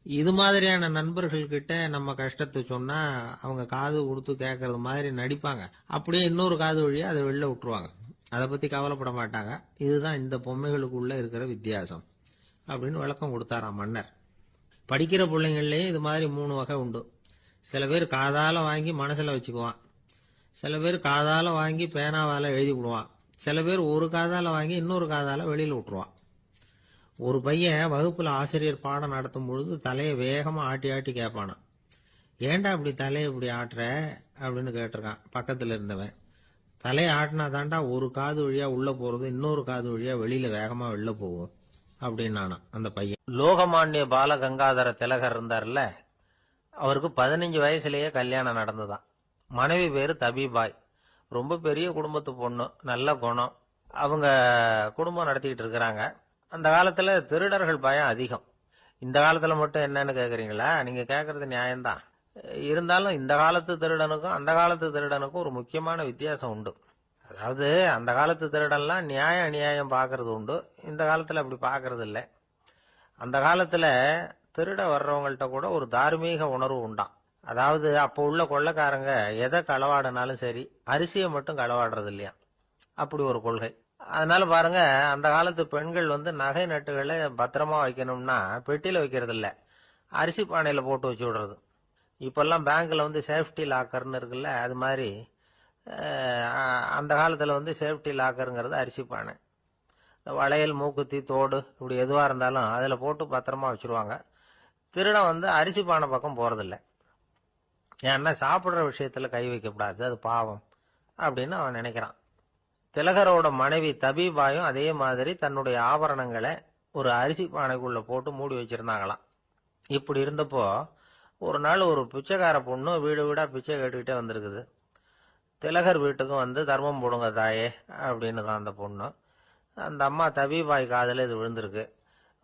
இது மாதிரியான நண்பர்கள் கிட்ட நம்ம கஷ்டத்தை சொன்னா அவங்க காது கொடுத்து கேட்கறது மாதிரி நடிப்பாங்க. அப்படியே இன்னொரு காது வழியா அதை வெளில விட்டுருவாங்க. அதை பத்தி கவலைப்பட மாட்டாங்க. இதுதான் இந்த பொம்மைகளுக்குள்ள இருக்கிற வித்தியாசம் அப்படின்னு விளக்கம் கொடுத்தாராம் மன்னர். படிக்கிற பிள்ளைங்கள்லயும் இது மாதிரி 3 வகை உண்டு. சில பேர் காதால வாங்கி மனசுல வச்சுக்குவான். சில பேர் காதால வாங்கி பேனாவால எழுதி விடுவான். சில பேர் ஒரு காதால வாங்கி இன்னொரு காதால வெளியில விட்டுருவான். ஒரு பையன் வகுப்புல ஆசிரியர் பாடம் நடத்தும் பொழுது தலையை வேகமா ஆட்டி ஆட்டி கேட்பானான். ஏண்டா இப்படி தலையை இப்படி ஆட்டுற அப்படின்னு கேட்டிருக்கான் பக்கத்துல இருந்தவன். தலையை ஆட்டினா தாண்டா ஒரு காது வழியா உள்ள போறது இன்னொரு காது வழியா வெளியில வேகமா வெளில போகும் அப்படின்னு நானும் அந்த பையன். லோகமானிய பாலகங்காதர திலகர் இருந்தார்ல, அவருக்கு 15 வயசுலயே கல்யாணம் நடந்துதான். மனைவி பேரு தபிபாய். ரொம்ப பெரிய குடும்பத்து பொண்ணு, நல்ல குணம். அவங்க குடும்பம் நடத்திக்கிட்டு இருக்கிறாங்க. அந்த காலத்துல திருடர்கள் பயம் அதிகம். இந்த காலத்துல மட்டும் என்னன்னு கேக்குறீங்களா? நீங்க கேக்குறது நியாயம்தான். இருந்தாலும் இந்த காலத்து திருடனுக்கும் அந்த காலத்து திருடனுக்கும் ஒரு முக்கியமான வித்தியாசம் உண்டு. அதாவது அந்த காலத்து திருடன்லாம் நியாயம் அநியாயம் பாக்குறது உண்டு, இந்த காலத்துல அப்படி பாக்குறது இல்லை. அந்த காலத்துல திருட வர்றவங்கள்ட்ட கூட ஒரு தார்மீக உணர்வு உண்டாம். அதாவது அப்போ உள்ள கொள்ளைக்காரங்க எதை களவாடினாலும் சரி, அரிசியை மட்டும் களவாடுறது இல்லையா, அப்படி ஒரு கொள்கை. அதனால பாருங்க, அந்த காலத்து பெண்கள் நகை நட்டுகளை பத்திரமா வைக்கணும்னா பெட்டியில வைக்கிறது இல்ல, அரிசி பானையில போட்டு வச்சு விடுறது. இப்பெல்லாம் பேங்க்ல சேஃப்டி லாக்கர்னு இருக்குல்ல, அது மாதிரி அந்த காலத்துல சேஃப்டி லாக்கருங்கிறது அரிசி பானை. இந்த வளையல், மூக்குத்தி, தோடு இப்படி எதுவா இருந்தாலும் அதுல போட்டு பத்திரமா வச்சிருவாங்க. திருடன் அரிசி பானை பக்கம் போறதில்ல. ஏன்னா சாப்பிடுற விஷயத்துல கை வைக்கக்கூடாது, அது பாவம் அப்படின்னு அவன் நினைக்கிறான். திலகரோட மனைவி தபிபாயும் அதே மாதிரி தன்னுடைய ஆபரணங்களை ஒரு அரிசி பானைக்குள்ள போட்டு மூடி வச்சிருந்தாங்களாம். இப்படி இருந்தப்போ ஒரு நாள் ஒரு பிச்சைக்கார பொண்ணு வீடு வீடா பிச்சை கேட்டுக்கிட்டே வந்திருக்குது. திலகர் வீட்டுக்கும் தர்மம் போடுங்க தாயே அப்படின்னு தான் அந்த பொண்ணு. அந்த அம்மா தபிபாய் காதுல இது விழுந்திருக்கு.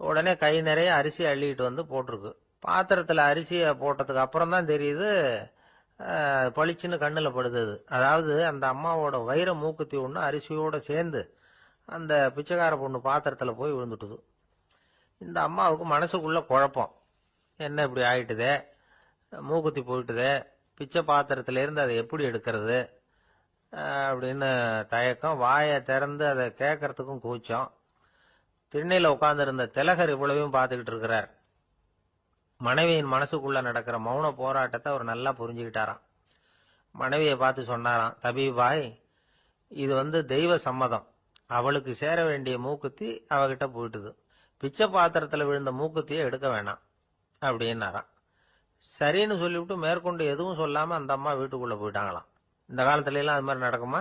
உடனே கை நிறைய அரிசி அள்ளிட்டு போட்டிருக்கு. பாத்திரத்துல அரிசியை போட்டதுக்கு அப்புறம் தான் தெரியுது, பளிச்சுன்னு கண்ணுல படுது. அதாவது அந்த அம்மாவோட வைர மூக்குத்தி ஒண்ணு அரிசியோட சேர்ந்து அந்த பிச்சைக்கார பொண்ணு பாத்திரத்துல போய் விழுந்துட்டுது. இந்த அம்மாவுக்கு மனசுக்குள்ள குழப்பம், என்ன இப்படி ஆயிட்டுதே, மூக்குத்தி போயிட்டுதே, பிச்சை பாத்திரத்துல இருந்து அதை எப்படி எடுக்கிறது அப்படின்னு தயக்கம். வாயை திறந்து அதை கேட்கறதுக்கும் கூச்சம். திண்ணையில உட்கார்ந்து இருந்த திலகர் இவ்வளவையும் பார்த்துக்கிட்டு இருக்கிறார். மனைவியின் மனசுக்குள்ள நடக்கிற மௌன போராட்டத்தை அவர் நல்லா புரிஞ்சுக்கிட்டாராம். மனைவியை பார்த்து சொன்னாராம், தபிபாய், இது தெய்வ சம்மதம். அவளுக்கு சேர வேண்டிய மூக்குத்தி அவகிட்ட போயிட்டுது. பிச்சை பாத்திரத்துல விழுந்த மூக்குத்தியை எடுக்க வேணாம் அப்படின்னாராம். சரின்னு சொல்லிவிட்டு மேற்கொண்டு எதுவும் சொல்லாம அந்த அம்மா வீட்டுக்குள்ள போயிட்டாங்களாம். இந்த காலத்துல எல்லாம் அது மாதிரி நடக்குமா?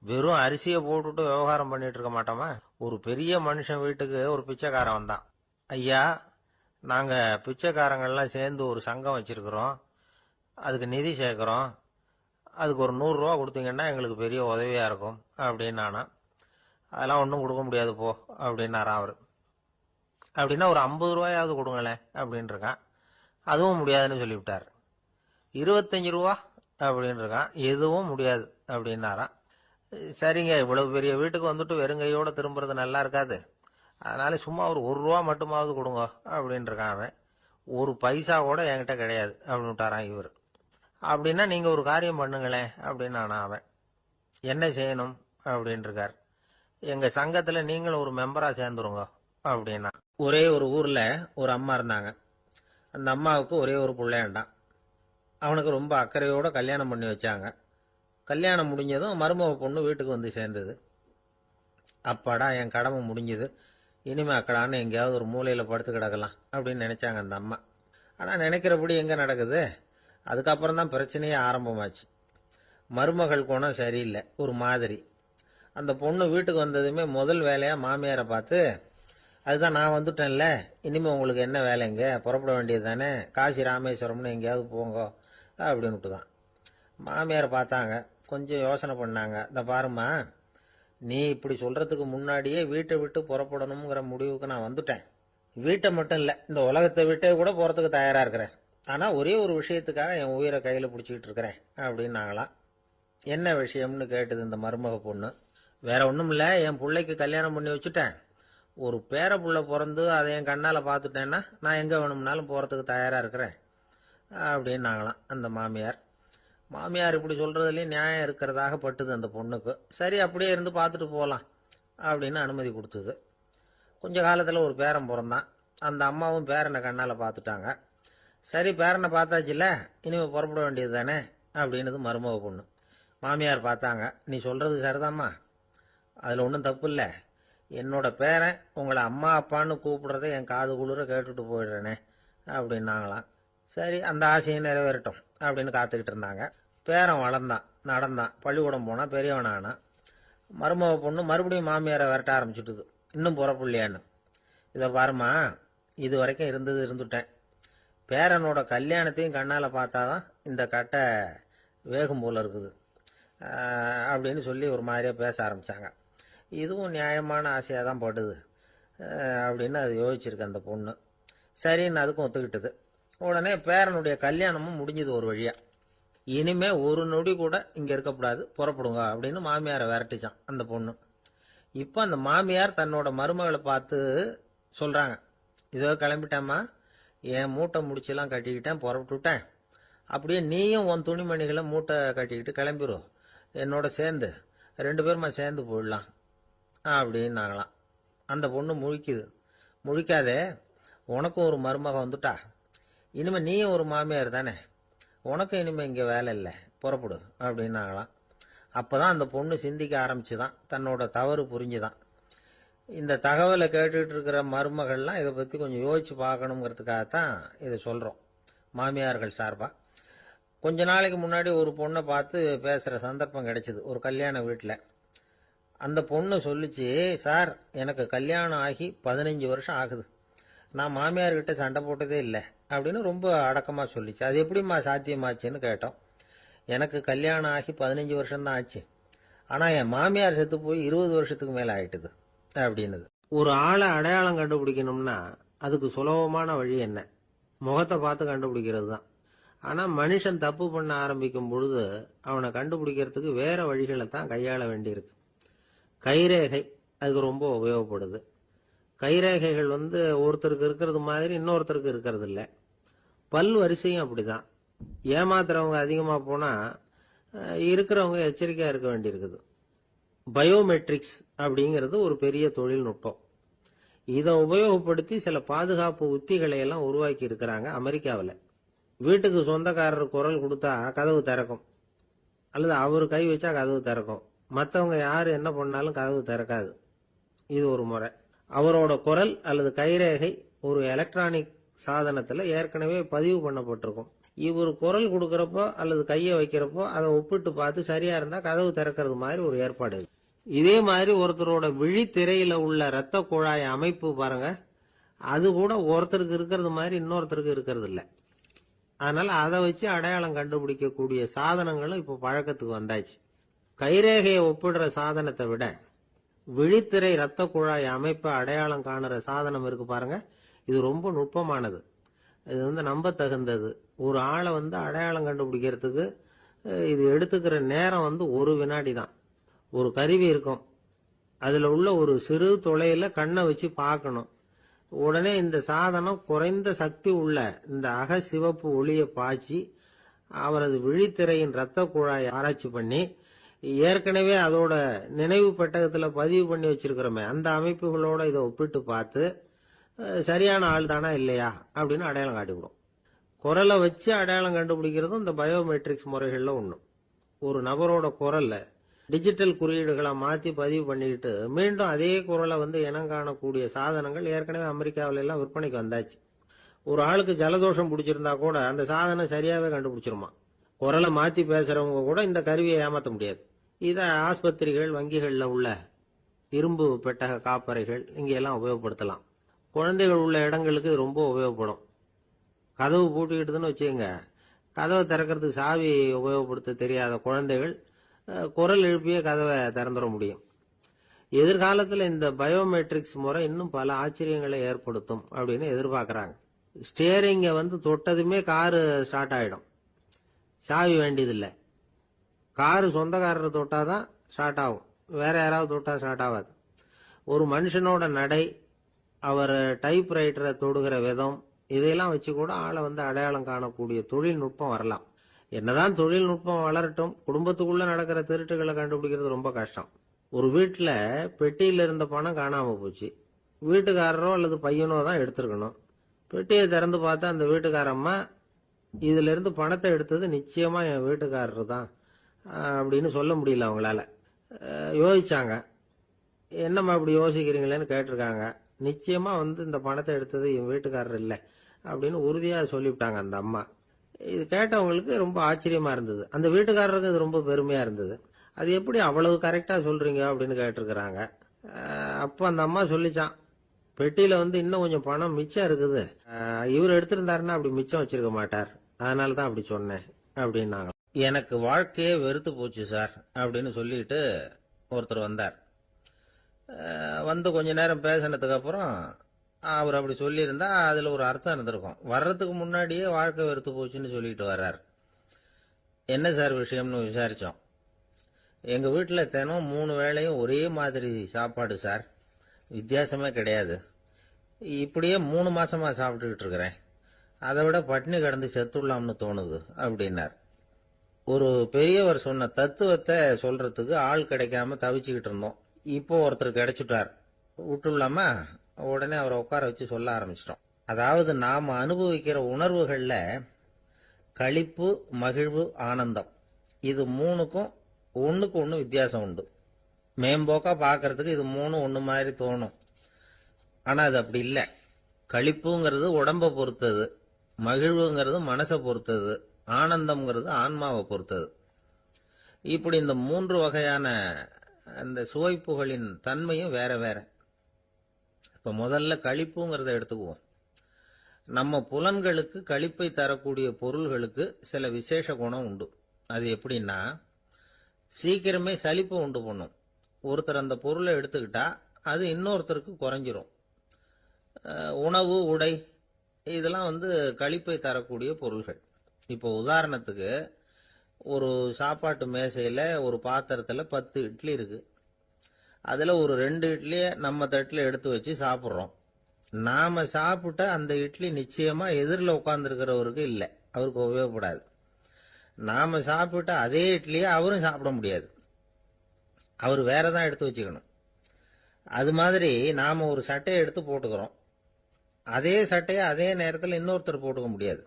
வெறும் அரிசியை போட்டுட்டு விவகாரம் பண்ணிட்டு இருக்க மாட்டோமா? ஒரு பெரிய மனுஷன் வீட்டுக்கு ஒரு பிச்சைக்காரன் வந்தான். ஐயா, நாங்க பிச்சைக்காரங்கள்லாம் சேர்ந்து ஒரு சங்கம் வச்சிருக்கிறோம், அதுக்கு நிதி சேர்க்கிறோம், அதுக்கு ஒரு 100 ரூபா கொடுத்தீங்கன்னா எங்களுக்கு பெரிய உதவியா இருக்கும் அப்படின்னானா. அதெல்லாம் ஒன்றும் கொடுக்க முடியாது போ அப்படின்னாராம் அவரு. அப்படின்னா ஒரு 50 ரூபாயாவது கொடுங்களேன் அப்படின்னு இருக்கான். அதுவும் முடியாதுன்னு சொல்லிவிட்டார். 25 ரூபா அப்படின்னு இருக்கான். எதுவும் முடியாது அப்படின்னாராம். சரிங்க, இவ்வளவு பெரிய வீட்டுக்கு வெறுங்கையோட திரும்புறது நல்லா இருக்காது, அதனால சும்மா ஒரு 1 ரூபா மட்டுமாவது கொடுங்க அப்படின்னு இருக்கான் அவன். ஒரு பைசா கூட என்கிட்ட கிடையாது அப்படின்னு விட்டாரான் இவர். அப்படின்னா நீங்க ஒரு காரியம் பண்ணுங்களேன் அப்படின்னானா அவன். என்ன செய்யணும் அப்படின்னு இருக்கார். எங்க சங்கத்துல நீங்களும் ஒரு மெம்பரா சேர்ந்துருங்க அப்படின்னா. ஒரே ஒரு ஊர்ல ஒரு அம்மா இருந்தாங்க. அந்த அம்மாவுக்கு ஒரே ஒரு பிள்ளையாண்டான். அவனுக்கு ரொம்ப அக்கறையோட கல்யாணம் பண்ணி வச்சாங்க. கல்யாணம் முடிஞ்சதும் மருமக பொண்ணு வீட்டுக்கு சேர்ந்தது. அப்பாடா, என் கடமை முடிஞ்சது, இனிமே அக்கடான்னு எங்கேயாவது ஒரு மூலையில படுத்து கிடக்கலாம் அப்படின்னு நினைச்சாங்க அந்த அம்மா. ஆனா நினைக்கிறபடி எங்க நடக்குது? அதுக்கப்புறம் தான் பிரச்சனையே ஆரம்பமாச்சு. மருமகள் குணம் சரியில்லை, ஒரு மாதிரி. அந்த பொண்ணு வீட்டுக்கு வந்ததுமே முதல் வேலையா மாமியாரை பார்த்து, அதுதான் நான் வந்துட்டேன்ல, இனிமே உங்களுக்கு என்ன வேலைங்க, புறப்பட வேண்டியது தானே, காசி ராமேஸ்வரம்னு எங்கேயாவது போங்க அப்படின்னுட்டு தான். மாமியாரை பார்த்தாங்க, கொஞ்சம் யோசனை பண்ணாங்க. இந்த பாருமா, நீ இப்படி சொல்றதுக்கு முன்னாடியே வீட்டை விட்டு புறப்படணுங்கிற முடிவுக்கு நான் வந்துட்டேன். வீட்டை மட்டும் இல்ல, இந்த உலகத்தை விட்டே கூட போறதுக்கு தயாரா இருக்கிறேன். ஆனா ஒரே ஒரு விஷயத்துக்காக என் உயிரை கையில பிடிச்சிக்கிட்டு இருக்கிறேன் அப்படின்னாங்களாம். என்ன விஷயம்னு கேட்டது இந்த மருமக பொண்ணு. வேற ஒண்ணும் இல்ல, என் பிள்ளைக்கு கல்யாணம் பண்ணி வச்சுட்டேன். ஒரு பேர புள்ள பிறந்து அதை என் கண்ணால பாத்துட்டேன்னா நான் எங்க வேணும்னாலும் போறதுக்கு தயாரா இருக்கிறேன் அப்படின்னாங்களாம் அந்த மாமியார். மாமியார் இப்படி சொல்றதுலயும் நியாயம் இருக்கிறதாக பட்டுது அந்த பொண்ணுக்கு. சரி, அப்படியே இருந்து பார்த்துட்டு போகலாம் அப்படின்னு அனுமதி கொடுத்தது. கொஞ்ச காலத்துல ஒரு பேரன் பிறந்தான். அந்த அம்மாவும் பேரனை கண்ணால பார்த்துட்டாங்க. சரி, பேரனை பார்த்தாச்சுல்ல, இனிமே புறப்பட வேண்டியது தானே அப்படின்னது மருமக பொண்ணு. மாமியார் பார்த்தாங்க, நீ சொல்றது சரிதாம்மா, அதுல ஒன்றும் தப்பு இல்லை. என்னோட பேரன் உங்களை அம்மா அப்பான்னு கூப்பிடுறத என் காது குளிர கேட்டுட்டு போயிடுறேனே அப்படின்னாங்களாம். சரி, அந்த ஆசையை நிறைவேறட்டும் அப்படின்னு காத்துக்கிட்டு இருந்தாங்க. பேரன் வளர்ந்தான், நடந்தான், பள்ளிக்கூடம் போனா, பெரியவனானா. மருமக பொண்ணு மறுபடியும் மாமியாரை விரட்ட ஆரம்பிச்சுட்டுது, இன்னும் புறப்படலையான்னு. இதை பாருமா, இது வரைக்கும் இருந்தது இருந்துட்டேன். பேரனோட கல்யாணத்தையும் கண்ணால் பார்த்தாதான் இந்த கட்டை வேகும் போல இருக்குது அப்படின்னு சொல்லி ஒரு மாதிரியாக பேச ஆரம்பித்தாங்க. இதுவும் நியாயமான ஆசையாக தான் படுது அப்படின்னு அது யோசிச்சிருக்கு அந்த பொண்ணு. சரின்னு அதுக்கும் ஒத்துக்கிட்டது. உடனே பேரனுடைய கல்யாணமும் முடிஞ்சது ஒரு வழியா. இனிமே ஒரு நொடி கூட இங்கே இருக்கக்கூடாது, புறப்படுங்க அப்படின்னு மாமியாரை விரட்டிச்சான் அந்த பொண்ணு. இப்போ அந்த மாமியார் தன்னோட மருமகளை பார்த்து சொல்கிறாங்க, இதோ கிளம்பிட்டேம்மா, என் மூட்டை முடிச்செல்லாம் கட்டிக்கிட்டேன், புறப்பட்டுட்டேன். அப்படியே நீயும் உன் துணிமணிகளை மூட்டை கட்டிக்கிட்டு கிளம்பிடும், என்னோட சேர்ந்து 2 பேருமா சேர்ந்து போயிடலாம் அப்படின்னாங்களாம். அந்த பொண்ணு முழிக்குது. முழிக்காதே, உனக்கும் ஒரு மருமக வந்துட்டா, இனிமேல் நீயும் ஒரு மாமியார் தானே, உனக்கும் இனிமேல் இங்கே வேலை இல்லை, புறப்படு அப்படின்னாங்களாம். அப்போ தான் அந்த பொண்ணு சிந்திக்க ஆரம்பிச்சுதான், தன்னோட தவறு புரிஞ்சுதான். இந்த தகவலை கேட்டுட்டு இருக்கிற மருமகள்லாம் இதை பற்றி கொஞ்சம் யோசிச்சு பார்க்கணுங்கிறதுக்காகத்தான் இதை சொல்கிறோம் மாமியார்கள் சார்பாக. கொஞ்ச நாளைக்கு முன்னாடி ஒரு பொண்ணை பார்த்து பேசுகிற சந்தர்ப்பம் கிடைச்சிது ஒரு கல்யாண வீட்டில். அந்த பொண்ணு சொல்லிச்சு, சார் எனக்கு கல்யாணம் ஆகி 15 வருஷம் ஆகுது, நான் மாமியார்கிட்ட சண்டை போட்டதே இல்லை அப்படின்னு ரொம்ப அடக்கமாக சொல்லிச்சு. அது எப்படிம்மா சாத்தியமாச்சுன்னு கேட்டோம். எனக்கு கல்யாணம் ஆகி 15 வருஷம்தான் ஆச்சு, ஆனால் என் மாமியார் செத்து போய் 20 வருஷத்துக்கு மேலே ஆயிட்டுது அப்படின்னுது. ஒரு ஆளை அடையாளம் கண்டுபிடிக்கணும்னா அதுக்கு சுலபமான வழி என்ன? முகத்தை பார்த்து கண்டுபிடிக்கிறது தான். ஆனால் மனுஷன் தப்பு பண்ண ஆரம்பிக்கும் பொழுது அவனை கண்டுபிடிக்கிறதுக்கு வேற வழிகளை தான் கையாள வேண்டியிருக்கு. கைரேகை அதுக்கு ரொம்ப உபயோகப்படுது. கைரேகைகள் ஒருத்தருக்கு இருக்கிறது மாதிரி இன்னொருத்தருக்கு இருக்கிறது இல்லை. பல் வரிசையும் அப்படிதான். ஏமாத்துறவங்க அதிகமாக போனால் இருக்கிறவங்க எச்சரிக்கையாக இருக்க வேண்டியிருக்குது. பயோமெட்ரிக்ஸ் அப்படிங்கிறது ஒரு பெரிய தொழில்நுட்பம். இதை உபயோகப்படுத்தி சில பாதுகாப்பு உத்திகளை எல்லாம் உருவாக்கி இருக்கிறாங்க அமெரிக்காவில். வீட்டுக்கு சொந்தக்காரர் குரல் கொடுத்தா கதவு திறக்கும், அல்லது அவர் கை வச்சா கதவு திறக்கும். மற்றவங்க யார் என்ன பண்ணாலும் கதவு திறக்காது. இது ஒரு முறை. அவரோட குரல் அல்லது கைரேகை ஒரு எலக்ட்ரானிக் சாதனத்தில் ஏற்கனவே பதிவு பண்ணப்பட்டிருக்கும். இவர் குரல் கொடுக்கறப்போ அல்லது கையை வைக்கிறப்போ அதை ஒப்பிட்டு பார்த்து சரியா இருந்தா கதவு திறக்கிறது மாதிரி ஒரு ஏற்பாடு. இதே மாதிரி ஒருத்தரோட விழித்திரையில உள்ள இரத்த குழாய் அமைப்பு பாருங்க, அது கூட ஒருத்தருக்கு இருக்கிறது மாதிரி இன்னொருத்தருக்கு இருக்கிறது இல்லை. அதனால அதை வச்சு அடையாளம் கண்டுபிடிக்கக்கூடிய சாதனங்களும் இப்போ பழக்கத்துக்கு வந்தாச்சு. கைரேகையை ஒப்பிடுற சாதனத்தை விட விழித்திரை இரத்த குழாய் அமைப்பை அடையாளம் காணுற சாதனம் இருக்கு பாருங்க, இது ரொம்ப நுட்பமானது. இது நம்ப தகுந்தது. ஒரு ஆளை அடையாளம் கண்டுபிடிக்கிறதுக்கு இது எடுத்துக்கிற நேரம் 1 வினாடி தான். ஒரு கருவி இருக்கும், அதுல உள்ள ஒரு சிறு துளையில கண்ணை வச்சு பார்க்கணும். உடனே இந்த சாதனம் குறைந்த சக்தி உள்ள இந்த அகசிவப்பு ஒளியை பாய்ச்சி அவரது விழித்திரையின் இரத்த குழாயை ஆராய்ச்சி பண்ணி ஏற்கனவே அதோட நினைவு பெட்டகத்துல பதிவு பண்ணி வச்சிருக்கிறோமே அந்த அமைப்புகளோட இதை ஒப்பிட்டு பார்த்து சரியான ஆள் தானா இல்லையா அப்படின்னு அடையாளம் காட்டிவிடும். குரலை வச்சு அடையாளம் கண்டுபிடிக்கிறதும் இந்த பயோமெட்ரிக்ஸ் முறைகள்ல ஒண்ணு. ஒரு நபரோட குரல்ல டிஜிட்டல் குறியீடுகளை மாற்றி பதிவு பண்ணிக்கிட்டு மீண்டும் அதே குரலை இனம் காணக்கூடிய சாதனங்கள் ஏற்கனவே அமெரிக்காவில எல்லாம் விற்பனைக்கு வந்தாச்சு. ஒரு ஆளுக்கு ஜலதோஷம் பிடிச்சிருந்தா கூட அந்த சாதனம் சரியாவே கண்டுபிடிச்சிருமா. குரலை மாற்றி பேசுறவங்க கூட இந்த கருவியை ஏமாற்ற முடியாது. இதை ஆஸ்பத்திரிகள், வங்கிகள்ல உள்ள இரும்பு பெட்டக காப்பறைகள் இங்கெல்லாம் உபயோகப்படுத்தலாம். குழந்தைகள் உள்ள இடங்களுக்கு இது ரொம்ப உபயோகப்படும். கதவு பூட்டிக்கிட்டுதுன்னு வச்சுக்கோங்க, கதவை திறக்கிறதுக்கு சாவி உபயோகப்படுத்த தெரியாத குழந்தைகள் குரல் எழுப்பிய கதவை திறந்துட முடியும். எதிர்காலத்தில் இந்த பயோமெட்ரிக்ஸ் முறை இன்னும் பல ஆச்சரியங்களை ஏற்படுத்தும் அப்படின்னு எதிர்பார்க்கறாங்க. ஸ்டியரிங்கை தொட்டதுமே காரு ஸ்டார்ட் ஆயிடும், சாவி வேண்டியதில்லை. காரு சொந்தக்காரர் தொட்டாதான் ஸ்டார்ட் ஆகும், வேற யாராவது தொட்டா ஸ்டார்ட் ஆகாது. ஒரு மனுஷனோட நடை, அவர் டைப்ரைட்டரை தொடுகிற விதம், இதையெல்லாம் வச்சு கூட ஆளை அடையாளம் காணக்கூடிய தொழில்நுட்பம் வரலாம். என்னதான் தொழில்நுட்பம் வளரட்டும், குடும்பத்துக்குள்ள நடக்கிற திருட்டுகளை கண்டுபிடிக்கிறது ரொம்ப கஷ்டம். ஒரு வீட்டுல பெட்டியில இருந்த பணம் காணாம போச்சு, வீட்டுக்காரரோ அல்லது பையனோ தான் எடுத்திருக்கணும். பெட்டியை திறந்து பார்த்தா அந்த வீட்டுக்காரம்மா, இதுல இருந்து பணத்தை எடுத்தது நிச்சயமா என் வீட்டுக்காரர் தான் அப்படின்னு சொல்ல முடியல அவங்களால. யோசிச்சாங்க. என்னம்மா இப்படி யோசிக்கிறீங்களேன்னு கேட்டிருக்காங்க. நிச்சயமா இந்த பணத்தை எடுத்தது என் வீட்டுக்காரர் இல்லை அப்படின்னு உறுதியா சொல்லிவிட்டாங்க அந்த அம்மா. இது கேட்டவங்களுக்கு ரொம்ப ஆச்சரியமா இருந்தது. அந்த வீட்டுக்காரருக்கு அது ரொம்ப பெருமையா இருந்தது. அது எப்படி அவ்வளவு கரெக்டா சொல்றீங்க அப்படின்னு கேட்டிருக்கிறாங்க. அப்போ அந்த அம்மா சொல்லிச்சான், பெட்டியில வந்து இன்னும் கொஞ்சம் பணம் மிச்சம் இருக்குது. இவர் எடுத்திருந்தாருன்னா அப்படி மிச்சம் வச்சிருக்க மாட்டார். அதனால தான் அப்படி சொன்னேன் அப்படின்னாங்க. எனக்கு வாழ்க்கையே வெறுத்து போச்சு சார் அப்படின்னு சொல்லிட்டு ஒருத்தர் வந்தார். வந்து கொஞ்ச நேரம் பேசினதுக்கு அப்புறம் அவர் அப்படி சொல்லியிருந்தா அதுல ஒரு அர்த்தம் இருந்திருக்கும். வர்றதுக்கு முன்னாடியே வாழ்க்கை வெறுத்து போச்சுன்னு சொல்லிட்டு வர்றார். என்ன சார் விஷயம்னு விசாரிச்சோம். எங்க வீட்டுல தினம் 3 வேளையும் ஒரே மாதிரி சாப்பாடு சார், வித்தியாசமே கிடையாது. இப்படியே 3 மாசமா சாப்பிட்டுக்கிட்டு இருக்கிறேன். அதை விட பட்டினி கிடந்து செத்துடலாம்னு தோணுது அப்படின்னார். ஒரு பெரியவர் சொன்ன தத்துவத்தை சொல்றதுக்கு ஆள் கிடைக்காம தவிச்சுக்கிட்டு இருந்தோம். இப்போ ஒருத்தர் கிடைச்சிட்டார், விட்டுலாமா? உடனே அவரை உட்கார வச்சு சொல்ல ஆரம்பிச்சிட்டோம். அதாவது நாம அனுபவிக்கிற உணர்வுகள்ல களிப்பு, மகிழ்வு, ஆனந்தம், இது 3க்கும் ஒண்ணுக்கு ஒண்ணு வித்தியாசம் உண்டு. மேம்போக்கா பாக்கிறதுக்கு இது 3 ஒண்ணு மாதிரி தோணும். ஆனா அது அப்படி இல்லை. களிப்புங்கிறது உடம்ப பொறுத்தது, மகிழ்வுங்கிறது மனசை பொறுத்தது, ஆனந்தம்ங்கிறது ஆன்மாவை பொறுத்தது. இப்படி இந்த 3 வகையான அந்த சுவைப்புகளின் தன்மையும் வேற வேற. இப்ப முதல்ல களிப்புங்கிறத எடுத்துக்குவோம். நம்ம புலன்களுக்கு களிப்பை தரக்கூடிய பொருள்களுக்கு சில விசேஷ குணம் உண்டு. அது எப்படின்னா, சீக்கிரமே சலிப்பு உண்டு பண்ணும். ஒருத்தர் அந்த பொருளை எடுத்துக்கிட்டா அது இன்னொருத்தருக்கு குறைஞ்சிரும். உணவு, உடை, இதெல்லாம் வந்து களிப்பை தரக்கூடிய பொருள்கள். இப்போ உதாரணத்துக்கு, ஒரு சாப்பாட்டு மேசையில ஒரு பாத்திரத்துல 10 இட்லி இருக்கு. அதுல ஒரு 2 இட்லியை நம்ம தட்டுல எடுத்து வச்சு சாப்பிட்றோம். நாம சாப்பிட்ட அந்த இட்லி நிச்சயமா எதிரில் உட்கார்ந்துருக்கிறவருக்கு இல்லை, அவருக்கு உபயோகப்படாது. நாம சாப்பிட்ட அதே இட்லியை அவரும் சாப்பிட முடியாது, அவர் வேறதான் எடுத்து வச்சுக்கணும். அது மாதிரி நாம ஒரு சட்டையை எடுத்து போட்டுக்கிறோம், அதே சட்டையை அதே நேரத்தில் இன்னொருத்தர் போட்டுக்க முடியாது.